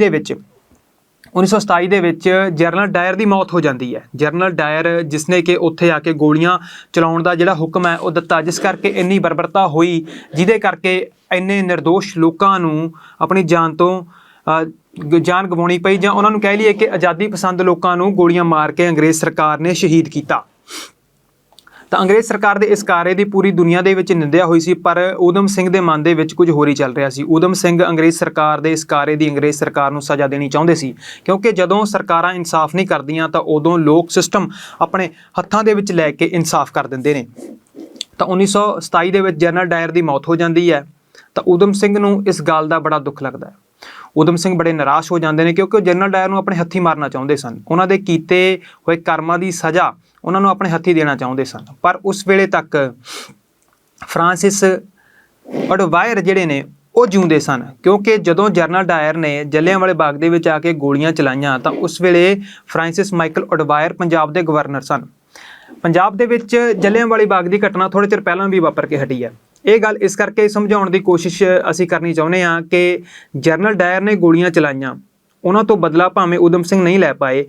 ਦੇ ਵਿੱਚ ਜਨਰਲ ਡਾਇਰ ਦੀ ਮੌਤ ਹੋ ਜਾਂਦੀ ਹੈ। ਜਨਰਲ ਡਾਇਰ ਜਿਸਨੇ ਕਿ ਉੱਥੇ ਆ ਕੇ ਗੋਲੀਆਂ ਚਲਾਉਣ ਦਾ ਜਿਹੜਾ ਹੁਕਮ ਹੈ ਉਹ ਦਿੱਤਾ, ਜਿਸ ਕਰਕੇ ਇੰਨੀ ਬਰਬਰਤਾ ਹੋਈ ਜਿਹਦੇ ਕਰਕੇ ਇੰਨੇ ਨਿਰਦੋਸ਼ ਲੋਕਾਂ ਨੂੰ ਆਪਣੀ ਜਾਨ ਤੋਂ ਜਾਨ ਗਵਾਉਣੀ ਪਈ, ਜਾਂ ਉਹਨਾਂ ਨੂੰ ਕਹਿ ਲਈਏ ਕਿ ਆਜ਼ਾਦੀ ਪਸੰਦ ਲੋਕਾਂ ਨੂੰ ਗੋਲੀਆਂ ਮਾਰ ਕੇ ਅੰਗਰੇਜ਼ ਸਰਕਾਰ ਨੇ ਸ਼ਹੀਦ ਕੀਤਾ। ਤਾਂ ਅੰਗਰੇਜ਼ ਸਰਕਾਰ ਦੇ ਇਸ ਕਾਰੇ ਦੀ ਪੂਰੀ ਦੁਨੀਆ ਦੇ ਵਿੱਚ ਨਿੰਦਿਆ ਹੋਈ ਸੀ, ਪਰ ਊਧਮ ਸਿੰਘ ਦੇ ਮਨ ਦੇ ਵਿੱਚ ਕੁਝ ਹੋਰ ਹੀ ਚੱਲ ਰਿਹਾ ਸੀ। ਊਧਮ ਸਿੰਘ ਅੰਗਰੇਜ਼ ਸਰਕਾਰ ਦੇ ਇਸ ਕਾਰੇ ਦੀ ਅੰਗਰੇਜ਼ ਸਰਕਾਰ ਨੂੰ ਸਜ਼ਾ ਦੇਣੀ ਚਾਹੁੰਦੇ ਸੀ, ਕਿਉਂਕਿ ਜਦੋਂ ਸਰਕਾਰਾਂ ਇਨਸਾਫ ਨਹੀਂ ਕਰਦੀਆਂ ਤਾਂ ਉਦੋਂ ਲੋਕ ਸਿਸਟਮ ਆਪਣੇ ਹੱਥਾਂ ਦੇ ਵਿੱਚ ਲੈ ਕੇ ਇਨਸਾਫ ਕਰ ਦਿੰਦੇ ਨੇ। ਤਾਂ 1927 ਦੇ ਵਿੱਚ ਜਨਰਲ ਡਾਇਰ ਦੀ ਮੌਤ ਹੋ ਜਾਂਦੀ ਹੈ ਤਾਂ ਊਧਮ ਸਿੰਘ ਨੂੰ ਇਸ ਗੱਲ ਦਾ ਬੜਾ ਦੁੱਖ ਲੱਗਦਾ ਹੈ। ਊਧਮ ਸਿੰਘ ਬੜੇ ਨਿਰਾਸ਼ ਹੋ ਜਾਂਦੇ ਨੇ, ਕਿਉਂਕਿ ਉਹ ਜਨਰਲ ਡਾਇਰ ਨੂੰ ਆਪਣੇ ਹੱਥੀਂ ਮਾਰਨਾ ਚਾਹੁੰਦੇ ਸਨ। ਉਹਨਾਂ ਦੇ ਕੀਤੇ ਹੋਏ ਕਰਮਾਂ ਦੀ ਸਜ਼ਾ ਉਹਨਾਂ ਨੂੰ ਆਪਣੇ ਹੱਥੀਂ ਦੇਣਾ ਚਾਹੁੰਦੇ ਸਨ। ਪਰ ਉਸ ਵੇਲੇ ਤੱਕ ਫਰਾਂਸਿਸ ਅਡਵਾਇਰ ਜਿਹੜੇ ਨੇ ਉਹ ਜਿਉਂਦੇ ਸਨ, ਕਿਉਂਕਿ ਜਦੋਂ ਜਨਰਲ ਡਾਇਰ ਨੇ ਜਲਿਆਂਵਾਲੇ ਬਾਗ ਦੇ ਵਿੱਚ ਆ ਕੇ ਗੋਲੀਆਂ ਚਲਾਈਆਂ ਤਾਂ ਉਸ ਵੇਲੇ ਫਰਾਂਸਿਸ ਮਾਈਕਲ ਅਡਵਾਇਰ ਪੰਜਾਬ ਦੇ ਗਵਰਨਰ ਸਨ। ਪੰਜਾਬ ਦੇ ਵਿੱਚ ਜਲਿਆਂਵਾਲੇ ਬਾਗ ਦੀ ਘਟਨਾ ਥੋੜ੍ਹੇ ਚਿਰ ਪਹਿਲਾਂ ਵੀ ਵਾਪਰ ਕੇ ਹਟੀ ਹੈ। ਇਹ ਗੱਲ ਇਸ ਕਰਕੇ ਸਮਝਾਉਣ ਦੀ ਕੋਸ਼ਿਸ਼ ਅਸੀਂ ਕਰਨੀ ਚਾਹੁੰਦੇ ਹਾਂ ਕਿ ਜਨਰਲ ਡਾਇਰ ਨੇ ਗੋਲੀਆਂ ਚਲਾਈਆਂ, ਉਹਨਾਂ ਤੋਂ ਬਦਲਾ ਭਾਵੇਂ ਊਧਮ ਸਿੰਘ ਨਹੀਂ ਲੈ ਪਾਏ,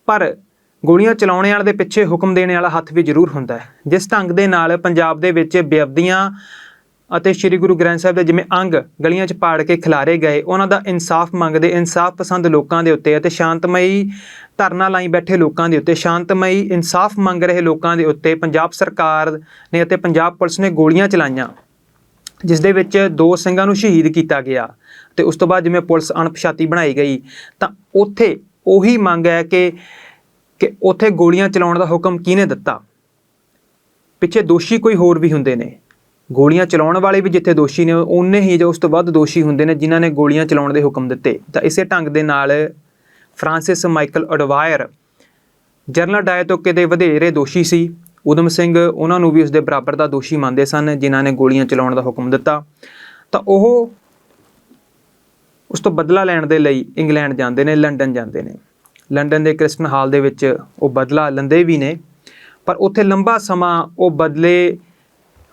ਪਰ ਗੋਲੀਆਂ ਚਲਾਉਣ ਵਾਲੇ ਦੇ ਪਿੱਛੇ ਹੁਕਮ ਦੇਣ ਵਾਲਾ ਹੱਥ ਵੀ ਜ਼ਰੂਰ ਹੁੰਦਾ ਹੈ। ਜਿਸ ਢੰਗ ਦੇ ਨਾਲ ਪੰਜਾਬ ਦੇ ਵਿੱਚ ਬੇਅਬਦੀਆਂ ਅਤੇ ਸ਼੍ਰੀ ਗੁਰੂ ਗ੍ਰੰਥ ਸਾਹਿਬ ਦੇ ਜਿਵੇਂ ਅੰਗ ਗਲੀਆਂ 'ਚ ਪਾੜ ਕੇ ਖਿਲਾਰੇ ਗਏ, ਉਹਨਾਂ ਦਾ ਇਨਸਾਫ ਮੰਗਦੇ ਇਨਸਾਫ ਪਸੰਦ ਲੋਕਾਂ ਦੇ ਉੱਤੇ ਅਤੇ ਸ਼ਾਂਤਮਈ ਧਰਨਾ ਲਾਈ ਬੈਠੇ ਲੋਕਾਂ ਦੇ ਉੱਤੇ, ਸ਼ਾਂਤਮਈ ਇਨਸਾਫ ਮੰਗ ਰਹੇ ਲੋਕਾਂ ਦੇ ਉੱਤੇ ਪੰਜਾਬ ਸਰਕਾਰ ਨੇ ਅਤੇ ਪੰਜਾਬ ਪੁਲਿਸ ਨੇ ਗੋਲੀਆਂ ਚਲਾਈਆਂ, ਜਿਸ ਦੇ ਵਿੱਚ 2 ਸਿੰਘਾਂ ਨੂੰ ਸ਼ਹੀਦ ਕੀਤਾ ਗਿਆ। ਤੇ ਉਸ ਤੋਂ ਬਾਅਦ ਜਿਵੇਂ ਪੁਲਿਸ ਅਣਪਛਾਤੀ ਬਣਾਈ ਗਈ ਤਾਂ ਉੱਥੇ ਉਹੀ ਮੰਗ ਹੈ ਕਿ ਉੱਥੇ ਗੋਲੀਆਂ ਚਲਾਉਣ ਦਾ ਹੁਕਮ ਕਿਹਨੇ ਦਿੱਤਾ? ਪਿੱਛੇ ਦੋਸ਼ੀ ਕੋਈ ਹੋਰ ਵੀ ਹੁੰਦੇ ਨੇ। ਗੋਲੀਆਂ ਚਲਾਉਣ ਵਾਲੇ ਵੀ ਜਿੱਥੇ ਦੋਸ਼ੀ ਨੇ ਉਨੇ ਹੀ ਜਾਂ ਉਸ ਤੋਂ ਵੱਧ ਦੋਸ਼ੀ ਹੁੰਦੇ ਨੇ ਜਿਨ੍ਹਾਂ ਨੇ ਗੋਲੀਆਂ ਚਲਾਉਣ ਦੇ ਹੁਕਮ ਦਿੱਤੇ। ਤਾਂ ਇਸੇ ਢੰਗ ਦੇ ਨਾਲ Francis Michael O'Dwyer general Dyer ਤੋਂ ਕਿਤੇ ਵਧੇਰੇ ਦੋਸ਼ੀ ਸੀ। ਊਧਮ ਸਿੰਘ ਉਹਨਾਂ ਨੂੰ ਵੀ ਉਸ ਦੇ ਬਰਾਬਰ ਦਾ ਦੋਸ਼ੀ ਮੰਨਦੇ ਸਨ ਜਿਨ੍ਹਾਂ ਨੇ ਗੋਲੀਆਂ ਚਲਾਉਣ ਦਾ ਹੁਕਮ ਦਿੱਤਾ। ਤਾਂ ਉਹ ਉਸ ਤੋਂ ਬਦਲਾ ਲੈਣ ਦੇ ਲਈ ਇੰਗਲੈਂਡ ਜਾਂਦੇ ਨੇ, ਲੰਡਨ ਜਾਂਦੇ ਨੇ। ਲੰਡਨ ਦੇ ਕ੍ਰਿਸਟਨ ਹਾਲ ਦੇ ਵਿੱਚ ਉਹ ਬਦਲਾ ਲੈਂਦੇ ਵੀ ਨੇ, ਪਰ ਉੱਥੇ ਲੰਬਾ ਸਮਾਂ ਉਹ ਬਦਲੇ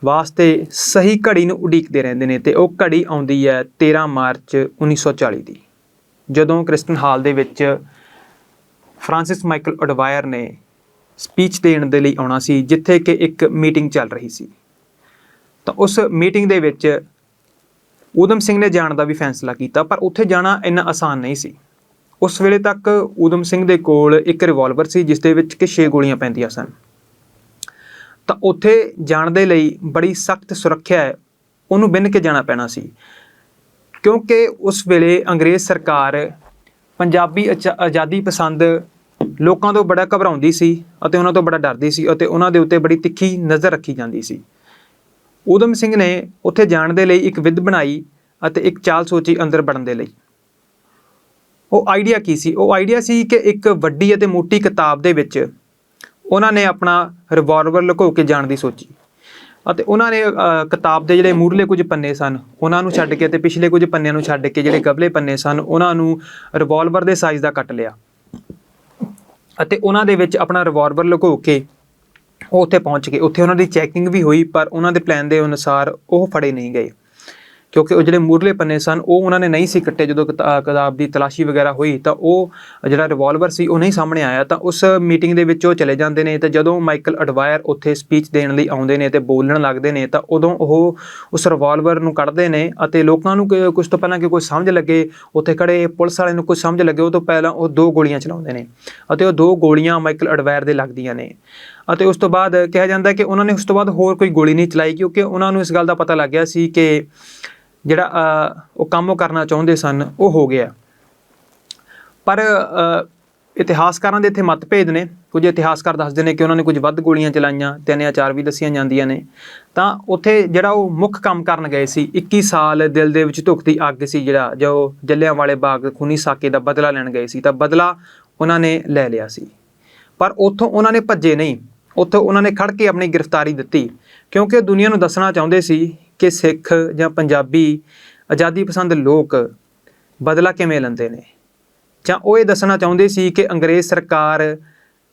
ਵਾਸਤੇ ਸਹੀ ਘੜੀ ਨੂੰ ਉਡੀਕਦੇ ਰਹਿੰਦੇ ਨੇ। ਤੇ ਉਹ ਘੜੀ ਆਉਂਦੀ ਹੈ 13 ਮਾਰਚ 1940 ਦੀ, ਜਦੋਂ ਕ੍ਰਿਸਟਨ ਹਾਲ ਦੇ ਵਿੱਚ ਫਰਾਂਸਿਸ ਮਾਈਕਲ ਅਡਵਾਇਰ ਨੇ ਸਪੀਚ ਦੇਣ ਦੇ ਲਈ ਆਉਣਾ ਸੀ, ਜਿੱਥੇ ਕਿ ਇੱਕ ਮੀਟਿੰਗ ਚੱਲ ਰਹੀ ਸੀ। ਤਾਂ ਉਸ ਮੀਟਿੰਗ ਦੇ ਵਿੱਚ ਊਧਮ ਸਿੰਘ ਨੇ ਜਾਣ ਦਾ ਵੀ ਫੈਸਲਾ ਕੀਤਾ, ਪਰ ਉੱਥੇ ਜਾਣਾ ਇੰਨਾ ਆਸਾਨ ਨਹੀਂ ਸੀ। ਉਸ ਵੇਲੇ ਤੱਕ ਊਧਮ ਸਿੰਘ ਦੇ ਕੋਲ ਇੱਕ ਰਿਵਾਲਵਰ ਸੀ ਜਿਸ ਦੇ ਵਿੱਚ ਕਿ 6 ਗੋਲੀਆਂ ਪੈਂਦੀਆਂ ਸਨ। ਤਾਂ ਉੱਥੇ ਜਾਣ ਦੇ ਲਈ ਬੜੀ ਸਖਤ ਸੁਰੱਖਿਆ ਹੈ ਉਹਨੂੰ ਬਿੰਨ ਕੇ ਜਾਣਾ ਪੈਣਾ ਸੀ, ਕਿਉਂਕਿ ਉਸ ਵੇਲੇ ਅੰਗਰੇਜ਼ ਸਰਕਾਰ ਪੰਜਾਬੀ ਆਜ਼ਾਦੀ ਪਸੰਦ ਲੋਕਾਂ ਤੋਂ ਬੜਾ ਘਬਰਾਉਂਦੀ ਸੀ ਅਤੇ ਉਹਨਾਂ ਤੋਂ ਬੜਾ ਡਰਦੀ ਸੀ ਅਤੇ ਉਹਨਾਂ ਦੇ ਉੱਤੇ ਬੜੀ ਤਿੱਖੀ ਨਜ਼ਰ ਰੱਖੀ ਜਾਂਦੀ ਸੀ। ਊਧਮ ਸਿੰਘ ਨੇ ਉੱਥੇ ਜਾਣ ਦੇ ਲਈ ਇੱਕ ਵਿਧ ਬਣਾਈ ਅਤੇ ਇੱਕ ਚਾਲ ਸੋਚੀ ਅੰਦਰ ਵੜਨ ਦੇ ਲਈ। ਉਹ ਆਈਡੀਆ ਕੀ ਸੀ? ਉਹ ਆਈਡੀਆ ਸੀ ਕਿ ਇੱਕ ਵੱਡੀ ਅਤੇ ਮੋਟੀ ਕਿਤਾਬ ਦੇ ਵਿੱਚ ਉਹਨਾਂ ਨੇ ਆਪਣਾ ਰਿਵਾਲਵਰ ਲੁਕੋ ਕੇ ਜਾਣ ਦੀ ਸੋਚੀ ਅਤੇ ਉਹਨਾਂ ਨੇ ਕਿਤਾਬ ਦੇ ਜਿਹੜੇ ਮੂਹਰਲੇ ਕੁਝ ਪੰਨੇ ਸਨ ਉਹਨਾਂ ਨੂੰ ਛੱਡ ਕੇ ਅਤੇ ਪਿਛਲੇ ਕੁਝ ਪੰਨਿਆਂ ਨੂੰ ਛੱਡ ਕੇ ਜਿਹੜੇ ਗਬਲੇ ਪੰਨੇ ਸਨ ਉਹਨਾਂ ਨੂੰ ਰਿਵਾਲਵਰ ਦੇ ਸਾਈਜ਼ ਦਾ ਕੱਟ ਲਿਆ ਅਤੇ ਉਹਨਾਂ ਦੇ ਵਿੱਚ ਆਪਣਾ ਰਿਵਾਲਵਰ ਲੁਕੋ ਕੇ ਉਹ ਉੱਥੇ ਪਹੁੰਚ ਗਏ। ਉੱਥੇ ਉਹਨਾਂ ਦੀ ਚੈਕਿੰਗ ਵੀ ਹੋਈ, ਪਰ ਉਹਨਾਂ ਦੇ ਪਲਾਨ ਦੇ ਅਨੁਸਾਰ ਉਹ ਫੜੇ ਨਹੀਂ ਗਏ, ਕਿਉਂਕਿ ਉਹ ਜਿਹੜੇ ਮੂਹਰਲੇ ਪੰਨੇ ਸਨ ਉਹ ਉਹਨਾਂ ਨੇ ਨਹੀਂ ਸੀ ਕੱਟੇ। ਜਦੋਂ ਕਿਤਾਬ ਦੀ ਤਲਾਸ਼ੀ ਵਗੈਰਾ ਹੋਈ ਤਾਂ ਉਹ ਜਿਹੜਾ ਰਿਵਾਲਵਰ ਸੀ ਉਹ ਨਹੀਂ ਸਾਹਮਣੇ ਆਇਆ। ਤਾਂ ਉਸ ਮੀਟਿੰਗ ਦੇ ਵਿੱਚ ਉਹ ਚਲੇ ਜਾਂਦੇ ਨੇ। ਤੇ ਜਦੋਂ ਮਾਈਕਲ ਅਡਵਾਇਰ ਉੱਥੇ ਸਪੀਚ ਦੇਣ ਲਈ ਆਉਂਦੇ ਨੇ ਤੇ ਬੋਲਣ ਲੱਗਦੇ ਨੇ ਤਾਂ ਉਦੋਂ ਉਹ ਉਸ ਰਿਵਾਲਵਰ ਨੂੰ ਕੱਢਦੇ ਨੇ ਅਤੇ ਲੋਕਾਂ ਨੂੰ ਕੁਝ ਤੋਂ ਪਹਿਲਾਂ ਕਿ ਕੋਈ ਸਮਝ ਲੱਗੇ, ਉੱਥੇ ਖੜੇ ਪੁਲਿਸ ਵਾਲੇ ਨੂੰ ਕੁਝ ਸਮਝ ਲੱਗੇ, ਉਹ ਤੋਂ ਪਹਿਲਾਂ ਉਹ 2 ਗੋਲੀਆਂ ਚਲਾਉਂਦੇ ਨੇ ਅਤੇ ਉਹ 2 ਗੋਲੀਆਂ ਮਾਈਕਲ ਅਡਵਾਇਰ ਦੇ ਲੱਗਦੀਆਂ ਨੇ। ਅਤੇ ਉਸ ਤੋਂ ਬਾਅਦ ਕਿਹਾ ਜਾਂਦਾ ਕਿ ਉਹਨਾਂ ਨੇ ਉਸ ਤੋਂ ਬਾਅਦ ਹੋਰ ਕੋਈ ਗੋਲੀ ਨਹੀਂ ਚਲਾਈ, ਕਿਉਂਕਿ ਉਹਨਾਂ ਨੂੰ ਇਸ ਗੱਲ ਦਾ ਪਤਾ ਲੱਗ ਗਿਆ ਸੀ ਕਿ ਜਿਹੜਾ ਉਹ ਕੰਮ ਉਹ ਕਰਨਾ ਚਾਹੁੰਦੇ ਸਨ ਉਹ ਹੋ ਗਿਆ। ਪਰ ਇਤਿਹਾਸਕਾਰਾਂ ਦੇ ਇੱਥੇ ਮਤਭੇਦ ਨੇ। ਕੁਝ ਇਤਿਹਾਸਕਾਰ ਦੱਸਦੇ ਨੇ ਕਿ ਉਹਨਾਂ ਨੇ ਕੁਝ ਵੱਧ ਗੋਲੀਆਂ ਚਲਾਈਆਂ, 3 ਜਾਂ 4 ਵੀ ਦੱਸੀਆਂ ਜਾਂਦੀਆਂ ਨੇ। ਤਾਂ ਉੱਥੇ ਜਿਹੜਾ ਉਹ ਮੁੱਖ ਕੰਮ ਕਰਨ ਗਏ ਸੀ, 21 ਸਾਲ ਦਿਲ ਦੇ ਵਿੱਚ ਧੁਖਦੀ ਅੱਗ ਸੀ, ਜਿਹੜਾ ਜੋ ਜਲਿਆਂਵਾਲੇ ਬਾਗ ਖੂਨੀ ਸਾਕੇ ਦਾ ਬਦਲਾ ਲੈਣ ਗਏ ਸੀ, ਤਾਂ ਬਦਲਾ ਉਹਨਾਂ ਨੇ ਲੈ ਲਿਆ ਸੀ। ਪਰ ਉੱਥੋਂ ਉਹਨਾਂ ਨੇ ਭੱਜੇ ਨਹੀਂ, ਉੱਥੋਂ ਉਹਨਾਂ ਨੇ ਖੜ ਕੇ ਆਪਣੀ ਗ੍ਰਿਫਤਾਰੀ ਦਿੱਤੀ, ਕਿਉਂਕਿ ਦੁਨੀਆ ਨੂੰ ਦੱਸਣਾ ਚਾਹੁੰਦੇ ਸੀ ਕਿ ਸਿੱਖ ਜਾਂ ਪੰਜਾਬੀ ਆਜ਼ਾਦੀ ਪਸੰਦ ਲੋਕ ਬਦਲਾ ਕਿਵੇਂ ਲੈਂਦੇ ਨੇ, ਜਾਂ ਉਹ ਇਹ ਦੱਸਣਾ ਚਾਹੁੰਦੇ ਸੀ ਕਿ ਅੰਗਰੇਜ਼ ਸਰਕਾਰ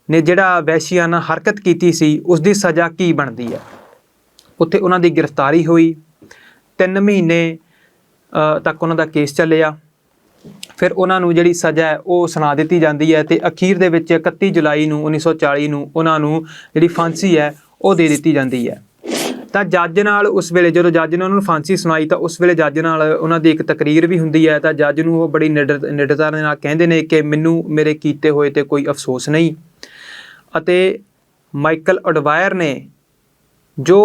ਨੇ ਜਿਹੜਾ ਵਹਿਸ਼ੀਆਨਾ ਹਰਕਤ ਕੀਤੀ ਸੀ ਉਸ ਦੀ ਸਜ਼ਾ ਕੀ ਬਣਦੀ ਹੈ। ਉੱਥੇ ਉਹਨਾਂ ਦੀ ਗ੍ਰਿਫਤਾਰੀ ਹੋਈ, 3 ਮਹੀਨੇ ਤੱਕ ਉਹਨਾਂ ਦਾ ਕੇਸ ਚੱਲਿਆ। ਫਿਰ ਉਹਨਾਂ ਨੂੰ ਜਿਹੜੀ ਸਜ਼ਾ ਹੈ ਉਹ ਸੁਣਾ ਦਿੱਤੀ ਜਾਂਦੀ ਹੈ, ਅਤੇ ਅਖੀਰ ਦੇ ਵਿੱਚ 31 ਜੁਲਾਈ ਨੂੰ 1940 ਨੂੰ ਉਹਨਾਂ ਨੂੰ ਜਿਹੜੀ ਫਾਂਸੀ ਹੈ ਉਹ ਦੇ ਦਿੱਤੀ ਜਾਂਦੀ ਹੈ। ਤਾਂ ਜੱਜ ਨਾਲ ਉਸ ਵੇਲੇ ਜਦੋਂ ਜੱਜ ਨੇ ਉਹਨਾਂ ਨੂੰ ਫਾਂਸੀ ਸੁਣਾਈ, ਤਾਂ ਉਸ ਵੇਲੇ ਜੱਜ ਨਾਲ ਉਹਨਾਂ ਦੀ ਇੱਕ ਤਕਰੀਰ ਵੀ ਹੁੰਦੀ ਹੈ। ਤਾਂ ਜੱਜ ਨੂੰ ਉਹ ਬੜੀ ਨਿਡਰਤਾ ਦੇ ਨਾਲ ਕਹਿੰਦੇ ਨੇ ਕਿ ਮੈਨੂੰ ਮੇਰੇ ਕੀਤੇ ਹੋਏ 'ਤੇ ਕੋਈ ਅਫਸੋਸ ਨਹੀਂ। ਅਤੇ ਮਾਈਕਲ ਐਡਵਾਇਰ ਨੇ ਜੋ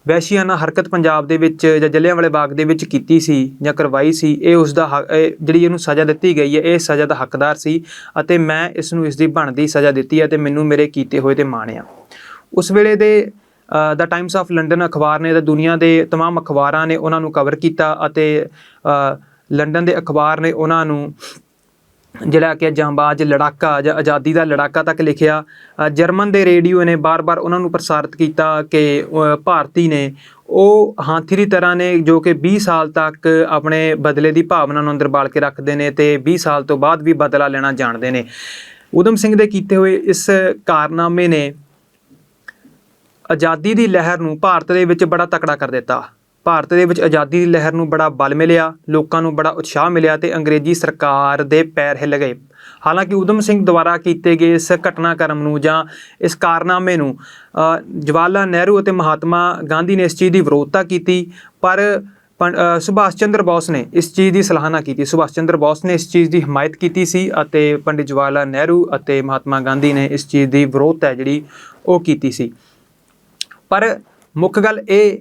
ਵਹਿਸ਼ੀਆਨਾ ਹਰਕਤ ਪੰਜਾਬ ਦੇ ਵਿੱਚ ਜਾਂ ਜਲਿਆਂਵਾਲੇ ਬਾਗ ਦੇ ਵਿੱਚ ਕੀਤੀ ਸੀ ਜਾਂ ਕਰਵਾਈ ਸੀ, ਇਹ ਉਸ ਦਾ ਜਿਹੜੀ ਇਹਨੂੰ ਸਜ਼ਾ ਦਿੱਤੀ ਗਈ ਹੈ, ਇਹ ਸਜ਼ਾ ਦਾ ਹੱਕਦਾਰ ਸੀ, ਅਤੇ ਮੈਂ ਇਸ ਨੂੰ ਇਸ ਦੀ ਬਣਦੀ ਸਜ਼ਾ ਦਿੱਤੀ ਹੈ, ਅਤੇ ਮੈਨੂੰ ਮੇਰੇ ਕੀਤੇ ਹੋਏ 'ਤੇ ਮਾਣ ਆ। ਉਸ ਵੇਲੇ ਦੇ ਦਾ ਟਾਈਮਸ ਆਫ ਲੰਡਨ ਅਖਬਾਰ ਨੇ, ਤਾਂ ਦੁਨੀਆ ਦੇ ਤਮਾਮ ਅਖਬਾਰਾਂ ਨੇ ਉਹਨਾਂ ਨੂੰ ਕਵਰ ਕੀਤਾ, ਅਤੇ ਲੰਡਨ ਦੇ ਅਖਬਾਰ ਨੇ ਉਹਨਾਂ ਨੂੰ ਜਿਹੜਾ ਕਿ ਜਾਂਬਾਜ਼ ਲੜਾਕਾ ਜਾਂ ਆਜ਼ਾਦੀ ਦਾ ਲੜਾਕਾ ਤੱਕ ਲਿਖਿਆ। ਜਰਮਨ ਦੇ ਰੇਡੀਓ ਨੇ ਬਾਰ-ਬਾਰ ਉਹਨਾਂ ਨੂੰ ਪ੍ਰਸਾਰਿਤ ਕੀਤਾ ਕਿ ਭਾਰਤੀ ਨੇ ਉਹ ਹਾਥੀ ਦੀ ਤਰ੍ਹਾਂ ਨੇ, ਜੋ ਕਿ 20 ਸਾਲ ਤੱਕ ਆਪਣੇ ਬਦਲੇ ਦੀ ਭਾਵਨਾ ਨੂੰ ਅੰਦਰ ਬਾਲ ਕੇ ਰੱਖਦੇ ਨੇ, ਅਤੇ 20 ਸਾਲ ਤੋਂ ਬਾਅਦ ਵੀ ਬਦਲਾ ਲੈਣਾ ਜਾਣਦੇ ਨੇ। ਊਧਮ ਸਿੰਘ ਦੇ ਕੀਤੇ ਹੋਏ ਇਸ ਕਾਰਨਾਮੇ ਨੇ ਆਜ਼ਾਦੀ ਦੀ ਲਹਿਰ ਨੂੰ ਭਾਰਤ ਦੇ ਵਿੱਚ ਬੜਾ ਤਕੜਾ ਕਰ ਦਿੱਤਾ। ਭਾਰਤ ਦੇ ਵਿੱਚ ਆਜ਼ਾਦੀ ਦੀ ਲਹਿਰ ਨੂੰ ਬੜਾ ਬਲ ਮਿਲਿਆ, ਲੋਕਾਂ ਨੂੰ ਬੜਾ ਉਤਸ਼ਾਹ ਮਿਲਿਆ, ਅਤੇ ਅੰਗਰੇਜ਼ੀ ਸਰਕਾਰ ਦੇ ਪੈਰ ਹਿੱਲ ਗਏ। ਹਾਲਾਂਕਿ ਊਧਮ ਸਿੰਘ ਦੁਆਰਾ ਕੀਤੇ ਗਏ ਇਸ ਘਟਨਾਕ੍ਰਮ ਨੂੰ ਜਾਂ ਇਸ ਕਾਰਨਾਮੇ ਨੂੰ ਜਵਾਹਰ ਲਾਲ ਨਹਿਰੂ ਅਤੇ ਮਹਾਤਮਾ ਗਾਂਧੀ ਨੇ ਇਸ ਚੀਜ਼ ਦੀ ਵਿਰੋਧਤਾ ਕੀਤੀ, ਪਰ ਸੁਭਾਸ਼ ਚੰਦਰ ਬੋਸ ਨੇ ਇਸ ਚੀਜ਼ ਦੀ ਸਰਾਹਨਾ ਕੀਤੀ। ਸੁਭਾਸ਼ ਚੰਦਰ ਬੋਸ ਨੇ ਇਸ ਚੀਜ਼ ਦੀ ਹਮਾਇਤ ਕੀਤੀ ਸੀ, ਅਤੇ ਪੰਡਿਤ ਜਵਾਹਰ ਲਾਲ ਨਹਿਰੂ ਅਤੇ ਮਹਾਤਮਾ ਗਾਂਧੀ ਨੇ ਇਸ ਚੀਜ਼ ਦੀ ਵਿਰੋਧਤਾ ਜਿਹੜੀ ਉਹ ਕੀਤੀ ਸੀ। ਪਰ ਮੁੱਖ ਗੱਲ ਇਹ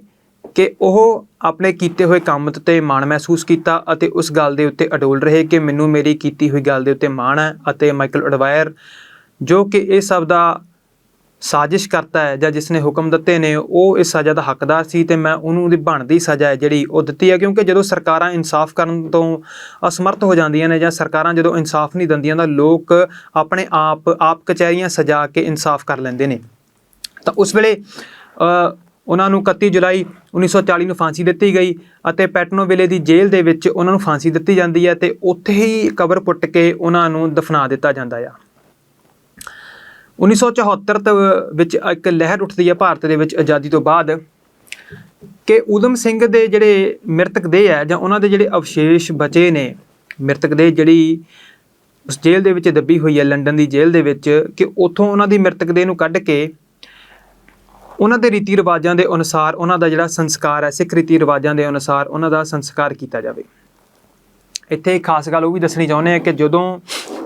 ਕਿ ਉਹ ਆਪਣੇ ਕੀਤੇ ਹੋਏ ਕੰਮ 'ਤੇ ਮਾਣ ਮਹਿਸੂਸ ਕੀਤਾ, ਅਤੇ ਉਸ ਗੱਲ ਦੇ ਉੱਤੇ ਅਡੋਲ ਰਹੇ ਕਿ ਮੈਨੂੰ ਮੇਰੀ ਕੀਤੀ ਹੋਈ ਗੱਲ ਦੇ ਉੱਤੇ ਮਾਣ ਹੈ। ਅਤੇ ਮਾਈਕਲ ਐਡਵਾਇਰ, ਜੋ ਕਿ ਇਹ ਸਭ ਦਾ ਸਾਜ਼ਿਸ਼ ਕਰਤਾ ਹੈ ਜਾਂ ਜਿਸ ਨੇ ਹੁਕਮ ਦਿੱਤੇ ਨੇ, ਉਹ ਇਸ ਸਜ਼ਾ ਦਾ ਹੱਕਦਾਰ ਸੀ, ਅਤੇ ਮੈਂ ਉਹਨੂੰ ਦੀ ਬਣਦੀ ਸਜ਼ਾ ਹੈ ਜਿਹੜੀ ਉਹ ਦਿੱਤੀ ਹੈ। ਕਿਉਂਕਿ ਜਦੋਂ ਸਰਕਾਰਾਂ ਇਨਸਾਫ ਕਰਨ ਤੋਂ ਅਸਮਰਥ ਹੋ ਜਾਂਦੀਆਂ ਨੇ, ਜਾਂ ਸਰਕਾਰਾਂ ਜਦੋਂ ਇਨਸਾਫ ਨਹੀਂ ਦਿੰਦੀਆਂ, ਤਾਂ ਲੋਕ ਆਪਣੇ ਆਪ ਕਚਹਿਰੀਆਂ ਸਜਾ ਕੇ ਇਨਸਾਫ ਕਰ ਲੈਂਦੇ ਨੇ। ਤਾਂ ਉਸ ਵੇਲੇ ਉਹਨਾਂ ਨੂੰ 31 ਜੁਲਾਈ 1940 ਨੂੰ ਫਾਂਸੀ ਦਿੱਤੀ ਗਈ, ਅਤੇ ਪੈਟਨੋਵਿਲੇ ਦੀ ਜੇਲ੍ਹ ਦੇ ਵਿੱਚ ਉਹਨਾਂ ਨੂੰ ਫਾਂਸੀ ਦਿੱਤੀ ਜਾਂਦੀ ਹੈ, ਅਤੇ ਉੱਥੇ ਹੀ ਕਬਰ ਪੁੱਟ ਕੇ ਉਹਨਾਂ ਨੂੰ ਦਫਨਾ ਦਿੱਤਾ ਜਾਂਦਾ ਆ। 1974 ਵਿੱਚ ਇੱਕ ਲਹਿਰ ਉੱਠਦੀ ਹੈ ਭਾਰਤ ਦੇ ਵਿੱਚ ਆਜ਼ਾਦੀ ਤੋਂ ਬਾਅਦ, ਕਿ ਊਧਮ ਸਿੰਘ ਦੇ ਜਿਹੜੇ ਮ੍ਰਿਤਕ ਦੇਹ ਹੈ ਜਾਂ ਉਹਨਾਂ ਦੇ ਜਿਹੜੇ ਅਵਸ਼ੇਸ਼ ਬਚੇ ਨੇ, ਮ੍ਰਿਤਕ ਦੇਹ ਜਿਹੜੀ ਉਸ ਜੇਲ੍ਹ ਦੇ ਵਿੱਚ ਦੱਬੀ ਹੋਈ ਹੈ, ਲੰਡਨ ਦੀ ਜੇਲ੍ਹ ਦੇ ਵਿੱਚ, ਕਿ ਉੱਥੋਂ ਉਹਨਾਂ ਦੀ ਮ੍ਰਿਤਕ ਦੇਹ ਨੂੰ ਕੱਢ ਕੇ ਉਹਨਾਂ ਦੇ ਰੀਤੀ ਰਿਵਾਜ਼ਾਂ ਦੇ ਅਨੁਸਾਰ ਉਹਨਾਂ ਦਾ ਜਿਹੜਾ ਸੰਸਕਾਰ ਹੈ, ਸਿੱਖ ਰੀਤੀ ਰਿਵਾਜ਼ਾਂ ਦੇ ਅਨੁਸਾਰ ਉਹਨਾਂ ਦਾ ਸੰਸਕਾਰ ਕੀਤਾ ਜਾਵੇ। ਇੱਥੇ ਇੱਕ ਖਾਸ ਗੱਲ ਉਹ ਵੀ ਦੱਸਣੀ ਚਾਹੁੰਦੇ ਹਾਂ ਕਿ ਜਦੋਂ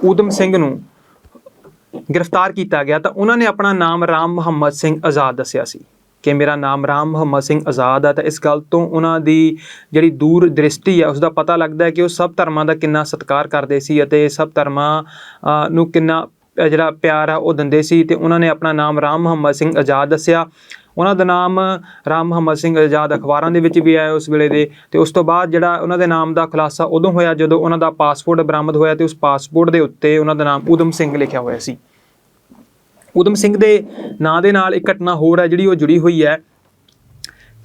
ਊਧਮ ਸਿੰਘ ਨੂੰ ਗ੍ਰਿਫਤਾਰ ਕੀਤਾ ਗਿਆ, ਤਾਂ ਉਹਨਾਂ ਨੇ ਆਪਣਾ ਨਾਮ ਰਾਮ ਮੁਹੰਮਦ ਸਿੰਘ ਆਜ਼ਾਦ ਦੱਸਿਆ ਸੀ ਕਿ ਮੇਰਾ ਨਾਮ ਰਾਮ ਮੁਹੰਮਦ ਸਿੰਘ ਆਜ਼ਾਦ ਹੈ। ਤਾਂ ਇਸ ਗੱਲ ਤੋਂ ਉਹਨਾਂ ਦੀ ਜਿਹੜੀ ਦੂਰ ਦ੍ਰਿਸ਼ਟੀ ਹੈ ਉਸ ਦਾ ਪਤਾ ਲੱਗਦਾ ਹੈ ਕਿ ਉਹ ਸਭ ਧਰਮਾਂ ਦਾ ਕਿੰਨਾ ਸਤਿਕਾਰ ਕਰਦੇ ਸੀ, ਅਤੇ ਸਭ ਧਰਮਾਂ ਨੂੰ ਕਿੰਨਾ ਜਿਹੜਾ ਪਿਆਰ ਆ ਉਹ ਦਿੰਦੇ ਸੀ। ਅਤੇ ਉਹਨਾਂ ਨੇ ਆਪਣਾ ਨਾਮ ਰਾਮ ਮੁਹੰਮਦ ਸਿੰਘ ਆਜ਼ਾਦ ਦੱਸਿਆ। ਉਹਨਾਂ ਦਾ ਨਾਮ ਰਾਮ ਮੁਹੰਮਦ ਸਿੰਘ ਆਜ਼ਾਦ ਅਖਬਾਰਾਂ ਦੇ ਵਿੱਚ ਵੀ ਆਇਆ ਉਸ ਵੇਲੇ ਦੇ। ਅਤੇ ਉਸ ਤੋਂ ਬਾਅਦ ਜਿਹੜਾ ਉਹਨਾਂ ਦੇ ਨਾਮ ਦਾ ਖੁਲਾਸਾ ਉਦੋਂ ਹੋਇਆ ਜਦੋਂ ਉਹਨਾਂ ਦਾ ਪਾਸਪੋਰਟ ਬਰਾਮਦ ਹੋਇਆ, ਅਤੇ ਉਸ ਪਾਸਪੋਰਟ ਦੇ ਉੱਤੇ ਉਹਨਾਂ ਦਾ ਨਾਮ ਊਧਮ ਸਿੰਘ ਲਿਖਿਆ ਹੋਇਆ ਸੀ। ਊਧਮ ਸਿੰਘ ਦੇ ਨਾਂ ਦੇ ਨਾਲ ਇੱਕ ਘਟਨਾ ਹੋਰ ਹੈ ਜਿਹੜੀ ਉਹ ਜੁੜੀ ਹੋਈ ਹੈ,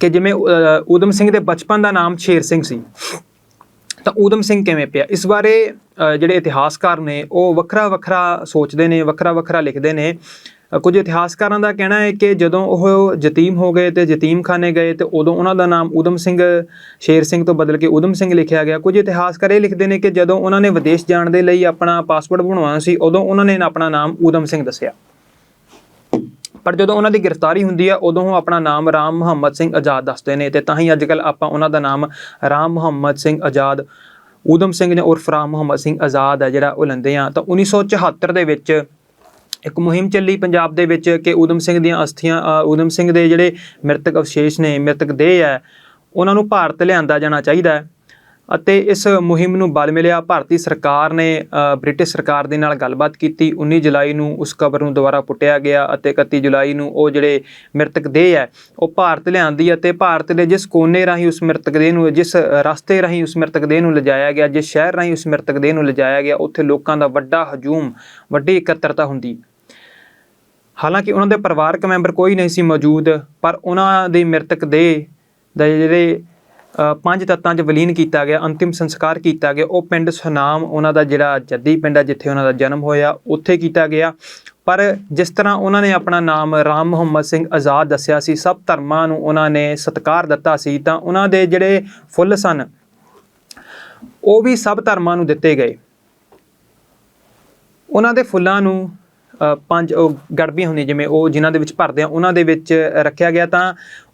ਕਿ ਜਿਵੇਂ ਊਧਮ ਸਿੰਘ ਦੇ ਬਚਪਨ ਦਾ ਨਾਮ ਸ਼ੇਰ ਸਿੰਘ ਸੀ, ਤਾਂ ਊਧਮ ਸਿੰਘ ਕਿਵੇਂ ਪਿਆ, ਇਸ ਬਾਰੇ ਜਿਹੜੇ ਇਤਿਹਾਸਕਾਰ ਨੇ ਉਹ ਵੱਖਰਾ ਵੱਖਰਾ ਸੋਚਦੇ ਨੇ, ਵੱਖਰਾ ਵੱਖਰਾ ਲਿਖਦੇ ਨੇ। ਕੁਝ ਇਤਿਹਾਸਕਾਰਾਂ ਦਾ ਕਹਿਣਾ ਹੈ ਕਿ ਜਦੋਂ ਉਹ ਯਤੀਮ ਹੋ ਗਏ ਅਤੇ ਯਤੀਮਖਾਨੇ ਗਏ, ਅਤੇ ਉਦੋਂ ਉਹਨਾਂ ਦਾ ਨਾਮ ਊਧਮ ਸਿੰਘ ਸ਼ੇਰ ਸਿੰਘ ਤੋਂ ਬਦਲ ਕੇ ਊਧਮ ਸਿੰਘ ਲਿਖਿਆ ਗਿਆ। ਕੁਝ ਇਤਿਹਾਸਕਾਰ ਇਹ ਲਿਖਦੇ ਨੇ ਕਿ ਜਦੋਂ ਉਹਨਾਂ ਨੇ ਵਿਦੇਸ਼ ਜਾਣ ਦੇ ਲਈ ਆਪਣਾ ਪਾਸਪੋਰਟ ਬਣਵਾਉਣਾ ਸੀ, ਉਦੋਂ ਉਹਨਾਂ ਨੇ ਆਪਣਾ ਨਾਮ ਊਧਮ ਸਿੰਘ ਦੱਸਿਆ, ਪਰ ਜਦੋਂ ਉਹਨਾਂ ਦੀ ਗ੍ਰਿਫਤਾਰੀ ਹੁੰਦੀ ਹੈ ਉਦੋਂ ਉਹ ਆਪਣਾ ਨਾਮ ਰਾਮ ਮੁਹੰਮਦ ਸਿੰਘ ਆਜ਼ਾਦ ਦੱਸਦੇ ਨੇ। ਅਤੇ ਤਾਂ ਹੀ ਅੱਜ ਕੱਲ੍ਹ ਆਪਾਂ ਉਹਨਾਂ ਦਾ ਨਾਮ ਰਾਮ ਮੁਹੰਮਦ ਸਿੰਘ ਆਜ਼ਾਦ, ਊਧਮ ਸਿੰਘ ਜਾਂ ਉਰਫ ਰਾਮ ਮੁਹੰਮਦ ਸਿੰਘ ਆਜ਼ਾਦ ਹੈ ਜਿਹੜਾ ਉਹ ਲੈਂਦੇ ਹਾਂ। ਤਾਂ 1974 ਦੇ ਵਿੱਚ ਇੱਕ ਮੁਹਿੰਮ ਚੱਲੀ ਪੰਜਾਬ ਦੇ ਵਿੱਚ ਕਿ ਊਧਮ ਸਿੰਘ ਦੀਆਂ ਅਸਥੀਆਂ, ਊਧਮ ਸਿੰਘ ਦੇ ਜਿਹੜੇ ਮ੍ਰਿਤਕ ਅਵਸ਼ੇਸ਼ ਨੇ, ਮ੍ਰਿਤਕ ਦੇਹ ਹੈ, ਉਹਨਾਂ ਨੂੰ ਭਾਰਤ ਲਿਆਂਦਾ ਜਾਣਾ ਚਾਹੀਦਾ ਹੈ ਅਤੇ ਇਸ ਮੁਹਿੰਮ ਨੂੰ ਬਲ ਮਿਲਿਆ। ਭਾਰਤੀ ਸਰਕਾਰ ਨੇ ਬ੍ਰਿਟਿਸ਼ ਸਰਕਾਰ ਦੇ ਨਾਲ ਗੱਲਬਾਤ ਕੀਤੀ। 19 ਜੁਲਾਈ ਨੂੰ ਉਸ ਕਬਰ ਨੂੰ ਦੁਬਾਰਾ ਪੁੱਟਿਆ ਗਿਆ ਅਤੇ 31 ਜੁਲਾਈ ਨੂੰ ਉਹ ਜਿਹੜੇ ਮ੍ਰਿਤਕ ਦੇਹ ਹੈ ਉਹ ਭਾਰਤ ਲਿਆਂਦੀ ਅਤੇ ਭਾਰਤ ਦੇ ਜਿਸ ਕੋਨੇ ਰਾਹੀਂ ਉਸ ਮ੍ਰਿਤਕ ਦੇਹ ਨੂੰ, ਜਿਸ ਰਸਤੇ ਰਾਹੀਂ ਉਸ ਮ੍ਰਿਤਕ ਦੇਹ ਨੂੰ ਲਿਜਾਇਆ ਗਿਆ, ਜਿਸ ਸ਼ਹਿਰ ਰਾਹੀਂ ਉਸ ਮ੍ਰਿਤਕ ਦੇਹ ਨੂੰ ਲਿਜਾਇਆ ਗਿਆ, ਉੱਥੇ ਲੋਕਾਂ ਦਾ ਵੱਡਾ ਹਜੂਮ, ਵੱਡੀ ਇਕੱਤਰਤਾ ਹੁੰਦੀ। ਹਾਲਾਂਕਿ ਉਹਨਾਂ ਦੇ ਪਰਿਵਾਰਕ ਮੈਂਬਰ ਕੋਈ ਨਹੀਂ ਸੀ ਮੌਜੂਦ, ਪਰ ਉਹਨਾਂ ਦੇ ਮ੍ਰਿਤਕ ਦੇਹ ਦਾ ਜਿਹੜੇ 5 ਤੱਤਾਂ 'ਚ ਵਿਲੀਨ ਕੀਤਾ ਗਿਆ, ਅੰਤਿਮ ਸੰਸਕਾਰ ਕੀਤਾ ਗਿਆ। ਉਹ ਪਿੰਡ ਸੁਨਾਮ, ਉਹਨਾਂ ਦਾ ਜਿਹੜਾ ਜੱਦੀ ਪਿੰਡ ਹੈ ਜਿੱਥੇ ਉਹਨਾਂ ਦਾ ਜਨਮ ਹੋਇਆ, ਉੱਥੇ ਕੀਤਾ ਗਿਆ। ਪਰ ਜਿਸ ਤਰ੍ਹਾਂ ਉਹਨਾਂ ਨੇ ਆਪਣਾ ਨਾਮ ਰਾਮ ਮੁਹੰਮਦ ਸਿੰਘ ਆਜ਼ਾਦ ਦੱਸਿਆ ਸੀ, ਸਭ ਧਰਮਾਂ ਨੂੰ ਉਹਨਾਂ ਨੇ ਸਤਿਕਾਰ ਦਿੱਤਾ ਸੀ, ਤਾਂ ਉਹਨਾਂ ਦੇ ਜਿਹੜੇ ਫੁੱਲ ਸਨ ਉਹ ਵੀ ਸਭ ਧਰਮਾਂ ਨੂੰ ਦਿੱਤੇ ਗਏ। ਉਹਨਾਂ ਦੇ ਫੁੱਲਾਂ ਨੂੰ 5 ਉਹ ਗੜਬੀਆਂ ਹੁੰਦੀਆਂ ਜਿਵੇਂ ਉਹ ਜਿਨ੍ਹਾਂ ਦੇ ਵਿੱਚ ਭਰਦੇ ਆ, ਉਹਨਾਂ ਦੇ ਵਿੱਚ ਰੱਖਿਆ ਗਿਆ। ਤਾਂ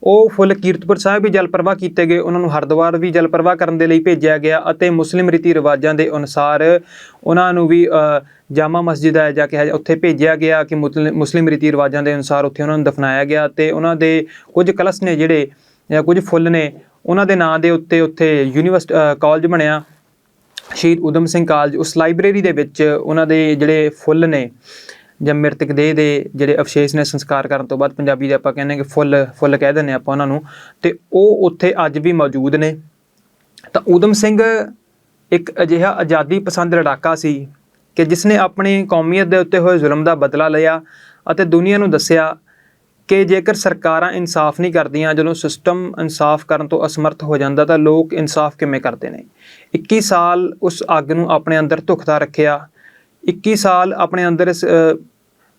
ਉਹ ਫੁੱਲ ਕੀਰਤਪੁਰ ਸਾਹਿਬ ਵੀ ਜਲ ਪ੍ਰਵਾਹ ਕੀਤੇ ਗਏ, ਉਹਨਾਂ ਨੂੰ ਹਰਿਦੁਆਰ ਵੀ ਜਲ ਪ੍ਰਵਾਹ ਕਰਨ ਦੇ ਲਈ ਭੇਜਿਆ ਗਿਆ ਅਤੇ ਮੁਸਲਿਮ ਰੀਤੀ ਰਿਵਾਜਾਂ ਦੇ ਅਨੁਸਾਰ ਉਹਨਾਂ ਨੂੰ ਵੀ ਜਾਮਾ ਮਸਜਿਦ ਹੈ ਜਾ ਕੇ ਉੱਥੇ ਭੇਜਿਆ ਗਿਆ ਕਿ ਮੁਸਲਿਮ ਰੀਤੀ ਰਿਵਾਜਾਂ ਦੇ ਅਨੁਸਾਰ ਉੱਥੇ ਉਹਨਾਂ ਨੂੰ ਦਫਨਾਇਆ ਗਿਆ। ਅਤੇ ਉਹਨਾਂ ਦੇ ਕੁਝ ਕਲਸ਼ ਨੇ ਜਿਹੜੇ ਜਾਂ ਕੁਝ ਫੁੱਲ ਨੇ ਉਹਨਾਂ ਦੇ ਨਾਂ ਦੇ ਉੱਤੇ ਉੱਥੇ ਯੂਨੀਵਰਸਿਟੀ ਕਾਲਜ ਬਣਿਆ, ਸ਼ਹੀਦ ਊਧਮ ਸਿੰਘ ਕਾਲਜ। ਉਸ ਲਾਇਬ੍ਰੇਰੀ ਦੇ ਵਿੱਚ ਉਹਨਾਂ ਦੇ ਜਿਹੜੇ ਫੁੱਲ ਨੇ ਜਾਂ ਮ੍ਰਿਤਕ ਦੇਹ ਦੇ ਜਿਹੜੇ ਅਵਸ਼ੇਸ਼ ਨੇ ਸੰਸਕਾਰ ਕਰਨ ਤੋਂ ਬਾਅਦ, ਪੰਜਾਬੀ ਦੇ ਆਪਾਂ ਕਹਿੰਦੇ ਕਿ ਫੁੱਲ ਕਹਿ ਦਿੰਦੇ ਆਪਾਂ ਉਹਨਾਂ ਨੂੰ, ਅਤੇ ਉਹ ਉੱਥੇ ਅੱਜ ਵੀ ਮੌਜੂਦ ਨੇ। ਤਾਂ ਊਧਮ ਸਿੰਘ ਇੱਕ ਅਜਿਹਾ ਆਜ਼ਾਦੀ ਪਸੰਦ ਲੜਾਕਾ ਸੀ ਕਿ ਜਿਸ ਨੇ ਆਪਣੀ ਕੌਮੀਅਤ ਦੇ ਉੱਤੇ ਹੋਏ ਜ਼ੁਲਮ ਦਾ ਬਦਲਾ ਲਿਆ ਅਤੇ ਦੁਨੀਆ ਨੂੰ ਦੱਸਿਆ ਕਿ ਜੇਕਰ ਸਰਕਾਰਾਂ ਇਨਸਾਫ ਨਹੀਂ ਕਰਦੀਆਂ, ਜਦੋਂ ਸਿਸਟਮ ਇਨਸਾਫ ਕਰਨ ਤੋਂ ਅਸਮਰਥ ਹੋ ਜਾਂਦਾ, ਤਾਂ ਲੋਕ ਇਨਸਾਫ ਕਿਵੇਂ ਕਰਦੇ ਨੇ। 21 ਸਾਲ ਉਸ ਅੱਗ ਨੂੰ ਆਪਣੇ ਅੰਦਰ ਧੁਖਦਾ ਰੱਖਿਆ। 21 ਸਾਲ ਆਪਣੇ ਅੰਦਰ ਇਸ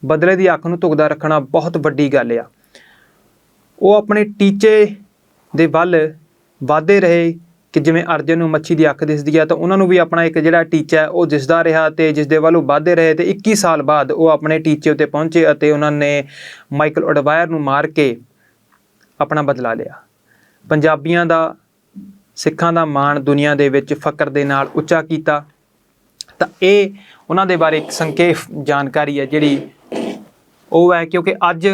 ਬਦਲੇ ਦੀ ਅੱਖ ਨੂੰ ਧੁਖਦਾ ਰੱਖਣਾ ਬਹੁਤ ਵੱਡੀ ਗੱਲ ਆ। ਉਹ ਆਪਣੇ ਟੀਚੇ ਦੇ ਵੱਲ ਵਧਦੇ ਰਹੇ ਕਿ ਜਿਵੇਂ ਅਰਜਨ ਨੂੰ ਮੱਛੀ ਦੀ ਅੱਖ ਦਿਸਦੀ ਹੈ, ਤਾਂ ਉਹਨਾਂ ਨੂੰ ਵੀ ਆਪਣਾ ਇੱਕ ਜਿਹੜਾ ਟੀਚਾ ਉਹ ਦਿਸਦਾ ਰਿਹਾ ਅਤੇ ਜਿਸ ਦੇ ਵੱਲ ਉਹ ਵਧਦੇ ਰਹੇ। ਅਤੇ 21 ਸਾਲ ਬਾਅਦ ਉਹ ਆਪਣੇ ਟੀਚੇ ਉੱਤੇ ਪਹੁੰਚੇ ਅਤੇ ਉਹਨਾਂ ਨੇ ਮਾਈਕਲ ਐਡਵਾਇਰ ਨੂੰ ਮਾਰ ਕੇ ਆਪਣਾ ਬਦਲਾ ਲਿਆ। ਪੰਜਾਬੀਆਂ ਦਾ, ਸਿੱਖਾਂ ਦਾ ਮਾਣ ਦੁਨੀਆ ਦੇ ਵਿੱਚ ਫ਼ਕਰ ਦੇ ਨਾਲ ਉੱਚਾ ਕੀਤਾ। ਤਾਂ ਇਹ ਉਹਨਾਂ ਦੇ ਬਾਰੇ ਇੱਕ ਸੰਖੇਪ ਜਾਣਕਾਰੀ ਹੈ ਜਿਹੜੀ ਉਹ ਹੈ, ਕਿਉਂਕਿ ਅੱਜ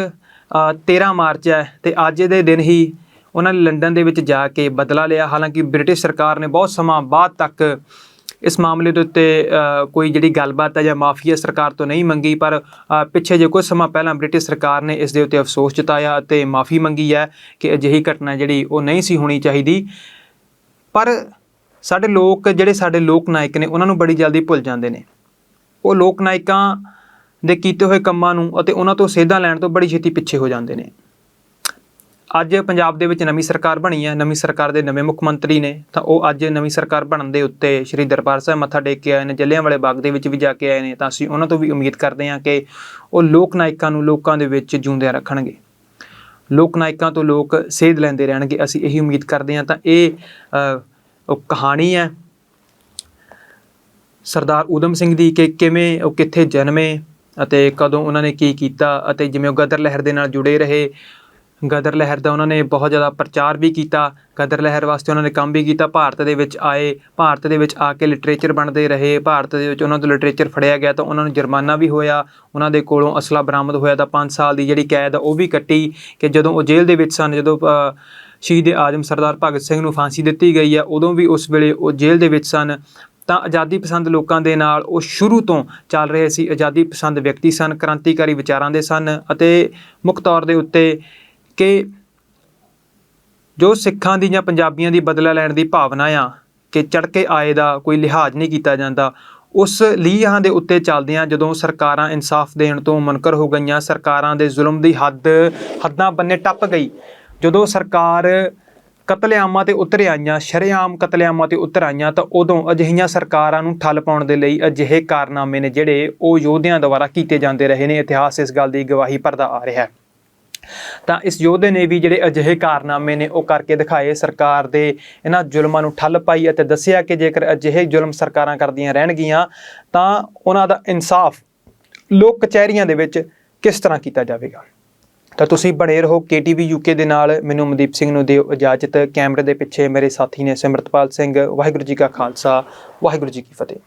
13 ਮਾਰਚ ਹੈ ਅਤੇ ਅੱਜ ਦੇ ਦਿਨ ਹੀ ਉਹਨਾਂ ਨੇ ਲੰਡਨ ਦੇ ਵਿੱਚ ਜਾ ਕੇ ਬਦਲਾ ਲਿਆ। ਹਾਲਾਂਕਿ ਬ੍ਰਿਟਿਸ਼ ਸਰਕਾਰ ਨੇ ਬਹੁਤ ਸਮਾਂ ਬਾਅਦ ਤੱਕ ਇਸ ਮਾਮਲੇ ਦੇ ਉੱਤੇ ਕੋਈ ਜਿਹੜੀ ਗੱਲਬਾਤ ਹੈ ਜਾਂ ਮਾਫੀਆ ਸਰਕਾਰ ਤੋਂ ਨਹੀਂ ਮੰਗੀ, ਪਰ ਪਿੱਛੇ ਜੇ ਕੁਝ ਸਮਾਂ ਪਹਿਲਾਂ ਬ੍ਰਿਟਿਸ਼ ਸਰਕਾਰ ਨੇ ਇਸ ਦੇ ਉੱਤੇ ਅਫਸੋਸ ਜਤਾਇਆ ਅਤੇ ਮਾਫੀ ਮੰਗੀ ਹੈ ਕਿ ਅਜਿਹੀ ਘਟਨਾ ਜਿਹੜੀ ਉਹ ਨਹੀਂ ਸੀ ਹੋਣੀ ਚਾਹੀਦੀ। ਪਰ ਸਾਡੇ ਲੋਕ ਜਿਹੜੇ ਸਾਡੇ ਲੋਕ ਨਾਇਕ ਨੇ ਉਹਨਾਂ ਨੂੰ ਬੜੀ ਜਲਦੀ ਭੁੱਲ ਜਾਂਦੇ ਨੇ। ਉਹ ਲੋਕ ਨਾਇਕਾਂ ਦੇ ਕੀਤੇ ਹੋਏ ਕੰਮਾਂ ਨੂੰ ਅਤੇ ਉਹਨਾਂ ਤੋਂ ਸੇਧਾਂ ਲੈਣ ਤੋਂ ਬੜੀ ਛੇਤੀ ਪਿੱਛੇ ਹੋ ਜਾਂਦੇ ਨੇ। ਅੱਜ ਪੰਜਾਬ ਦੇ ਵਿੱਚ ਨਵੀਂ ਸਰਕਾਰ ਬਣੀ ਹੈ, ਨਵੀਂ ਸਰਕਾਰ ਦੇ ਨਵੇਂ ਮੁੱਖ ਮੰਤਰੀ ਨੇ, ਤਾਂ ਉਹ ਅੱਜ ਨਵੀਂ ਸਰਕਾਰ ਬਣਨ ਦੇ ਉੱਤੇ ਸ਼੍ਰੀ ਦਰਬਾਰ ਸਾਹਿਬ ਮੱਥਾ ਟੇਕ ਕੇ ਆਏ ਨੇ, ਜਲ੍ਹਿਆਂਵਾਲੇ ਬਾਗ ਦੇ ਵਿੱਚ ਵੀ ਜਾ ਕੇ ਆਏ ਨੇ। ਤਾਂ ਅਸੀਂ ਉਹਨਾਂ ਤੋਂ ਵੀ ਉਮੀਦ ਕਰਦੇ ਹਾਂ ਕਿ ਉਹ ਲੋਕ ਨਾਇਕਾਂ ਨੂੰ ਲੋਕਾਂ ਦੇ ਵਿੱਚ ਜਿਉਂਦਿਆਂ ਰੱਖਣਗੇ, ਲੋਕ ਨਾਇਕਾਂ ਤੋਂ ਲੋਕ ਸੇਧ ਲੈਂਦੇ ਰਹਿਣਗੇ, ਅਸੀਂ ਇਹੀ ਉਮੀਦ ਕਰਦੇ ਹਾਂ। ਤਾਂ ਇਹ ਉਹ ਕਹਾਣੀ ਹੈ ਸਰਦਾਰ ਊਧਮ ਸਿੰਘ ਦੀ ਕਿ ਕਿਵੇਂ ਉਹ ਕਿੱਥੇ ਜਨਮੇ ਅਤੇ ਕਦੋਂ ਉਹਨਾਂ ਨੇ ਕੀ ਕੀਤਾ, ਅਤੇ ਜਿਵੇਂ ਉਹ ਗਦਰ ਲਹਿਰ ਦੇ ਨਾਲ ਜੁੜੇ ਰਹੇ। ਗਦਰ ਲਹਿਰ ਦਾ ਉਹਨਾਂ ਨੇ ਬਹੁਤ ਜ਼ਿਆਦਾ ਪ੍ਰਚਾਰ ਵੀ ਕੀਤਾ, ਗਦਰ ਲਹਿਰ ਵਾਸਤੇ ਉਹਨਾਂ ਨੇ ਕੰਮ ਵੀ ਕੀਤਾ। ਭਾਰਤ ਦੇ ਵਿੱਚ ਆਏ, ਭਾਰਤ ਦੇ ਵਿੱਚ ਆ ਕੇ ਲਿਟਰੇਚਰ ਬਣਦੇ ਰਹੇ, ਭਾਰਤ ਦੇ ਵਿੱਚ ਉਹਨਾਂ ਤੋਂ ਲਿਟਰੇਚਰ ਫੜਿਆ ਗਿਆ ਤਾਂ ਉਹਨਾਂ ਨੂੰ ਜੁਰਮਾਨਾ ਵੀ ਹੋਇਆ, ਉਹਨਾਂ ਦੇ ਕੋਲੋਂ ਅਸਲਾ ਬਰਾਮਦ ਹੋਇਆ ਤਾਂ 5 ਸਾਲ ਦੀ ਜਿਹੜੀ ਕੈਦ ਉਹ ਵੀ ਕੱਟੀ। ਕਿ ਜਦੋਂ ਉਹ ਜੇਲ੍ਹ ਦੇ ਵਿੱਚ ਸਨ, ਜਦੋਂ ਸ਼ਹੀਦ ਆਜ਼ਮ ਸਰਦਾਰ ਭਗਤ ਸਿੰਘ ਨੂੰ ਫਾਂਸੀ ਦਿੱਤੀ ਗਈ ਹੈ, ਉਦੋਂ ਵੀ ਉਸ ਵੇਲੇ ਉਹ ਜੇਲ੍ਹ ਦੇ ਵਿੱਚ ਸਨ। ਤਾਂ ਆਜ਼ਾਦੀ ਪਸੰਦ ਲੋਕਾਂ ਦੇ ਨਾਲ ਉਹ ਸ਼ੁਰੂ ਤੋਂ ਚੱਲ ਰਹੇ ਸੀ, ਆਜ਼ਾਦੀ ਪਸੰਦ ਵਿਅਕਤੀ ਸਨ, ਕ੍ਰਾਂਤੀਕਾਰੀ ਵਿਚਾਰਾਂ ਦੇ ਸਨ। ਅਤੇ ਮੁੱਖ ਤੌਰ ਦੇ ਉੱਤੇ ਕਿ ਜੋ ਸਿੱਖਾਂ ਦੀ ਜਾਂ ਪੰਜਾਬੀਆਂ ਦੀ ਬਦਲਾ ਲੈਣ ਦੀ ਭਾਵਨਾ ਆ ਕਿ ਚੜ੍ਹ ਕੇ ਆਏ ਦਾ ਕੋਈ ਲਿਹਾਜ਼ ਨਹੀਂ ਕੀਤਾ ਜਾਂਦਾ, ਉਸ ਲੀਹਾਂ ਦੇ ਉੱਤੇ ਚੱਲਦਿਆਂ ਜਦੋਂ ਸਰਕਾਰਾਂ ਇਨਸਾਫ ਦੇਣ ਤੋਂ ਮੁਨਕਰ ਹੋ ਗਈਆਂ, ਸਰਕਾਰਾਂ ਦੇ ਜ਼ੁਲਮ ਦੀ ਹੱਦਾਂ ਬੰਨੇ ਟੱਪ ਗਈ, ਜਦੋਂ ਸਰਕਾਰ ਕਤਲੇਆਮਾਂ 'ਤੇ ਉਤਰ ਆਈਆਂ, ਸ਼ਰੇਆਮ ਕਤਲੇਆਮਾਂ 'ਤੇ ਉਤਰ ਆਈਆਂ, ਤਾਂ ਉਦੋਂ ਅਜਿਹੀਆਂ ਸਰਕਾਰਾਂ ਨੂੰ ਠੱਲ ਪਾਉਣ ਦੇ ਲਈ ਅਜਿਹੇ ਕਾਰਨਾਮੇ ਨੇ ਜਿਹੜੇ ਉਹ ਯੋਧਿਆਂ ਦੁਆਰਾ ਕੀਤੇ ਜਾਂਦੇ ਰਹੇ ਨੇ। ਇਤਿਹਾਸ ਇਸ ਗੱਲ ਦੀ ਗਵਾਹੀ ਭਰਦਾ ਆ ਰਿਹਾ ਹੈ। ਤਾਂ ਇਸ ਯੋਧੇ ਨੇ ਵੀ ਜਿਹੜੇ ਅਜਿਹੇ ਕਾਰਨਾਮੇ ਨੇ ਉਹ ਕਰਕੇ ਦਿਖਾਏ, ਸਰਕਾਰ ਦੇ ਇਹਨਾਂ ਜ਼ੁਲਮਾਂ ਨੂੰ ਠੱਲ ਪਾਈ ਅਤੇ ਦੱਸਿਆ ਕਿ ਜੇਕਰ ਅਜਿਹੇ ਜ਼ੁਲਮ ਸਰਕਾਰਾਂ ਕਰਦੀਆਂ ਰਹਿਣਗੀਆਂ ਤਾਂ ਉਹਨਾਂ ਦਾ ਇਨਸਾਫ ਲੋਕ ਕਚਹਿਰੀਆਂ ਦੇ ਵਿੱਚ ਕਿਸ ਤਰ੍ਹਾਂ ਕੀਤਾ ਜਾਵੇਗਾ। ਤਾਂ ਤੁਸੀਂ ਬਣੇ ਰਹੋ KTV UK ਦੇ ਨਾਲ। ਮੈਨੂੰ ਮਨਦੀਪ ਸਿੰਘ ਨੂੰ ਦਿਓ ਇਜਾਜ਼ਤ। ਕੈਮਰੇ ਦੇ ਪਿੱਛੇ ਮੇਰੇ ਸਾਥੀ ਨੇ ਸਿਮਰਤਪਾਲ ਸਿੰਘ। ਵਾਹਿਗੁਰੂ ਜੀ ਕਾ ਖਾਲਸਾ, ਵਾਹਿਗੁਰੂ ਜੀ ਕੀ ਫਤਿਹ।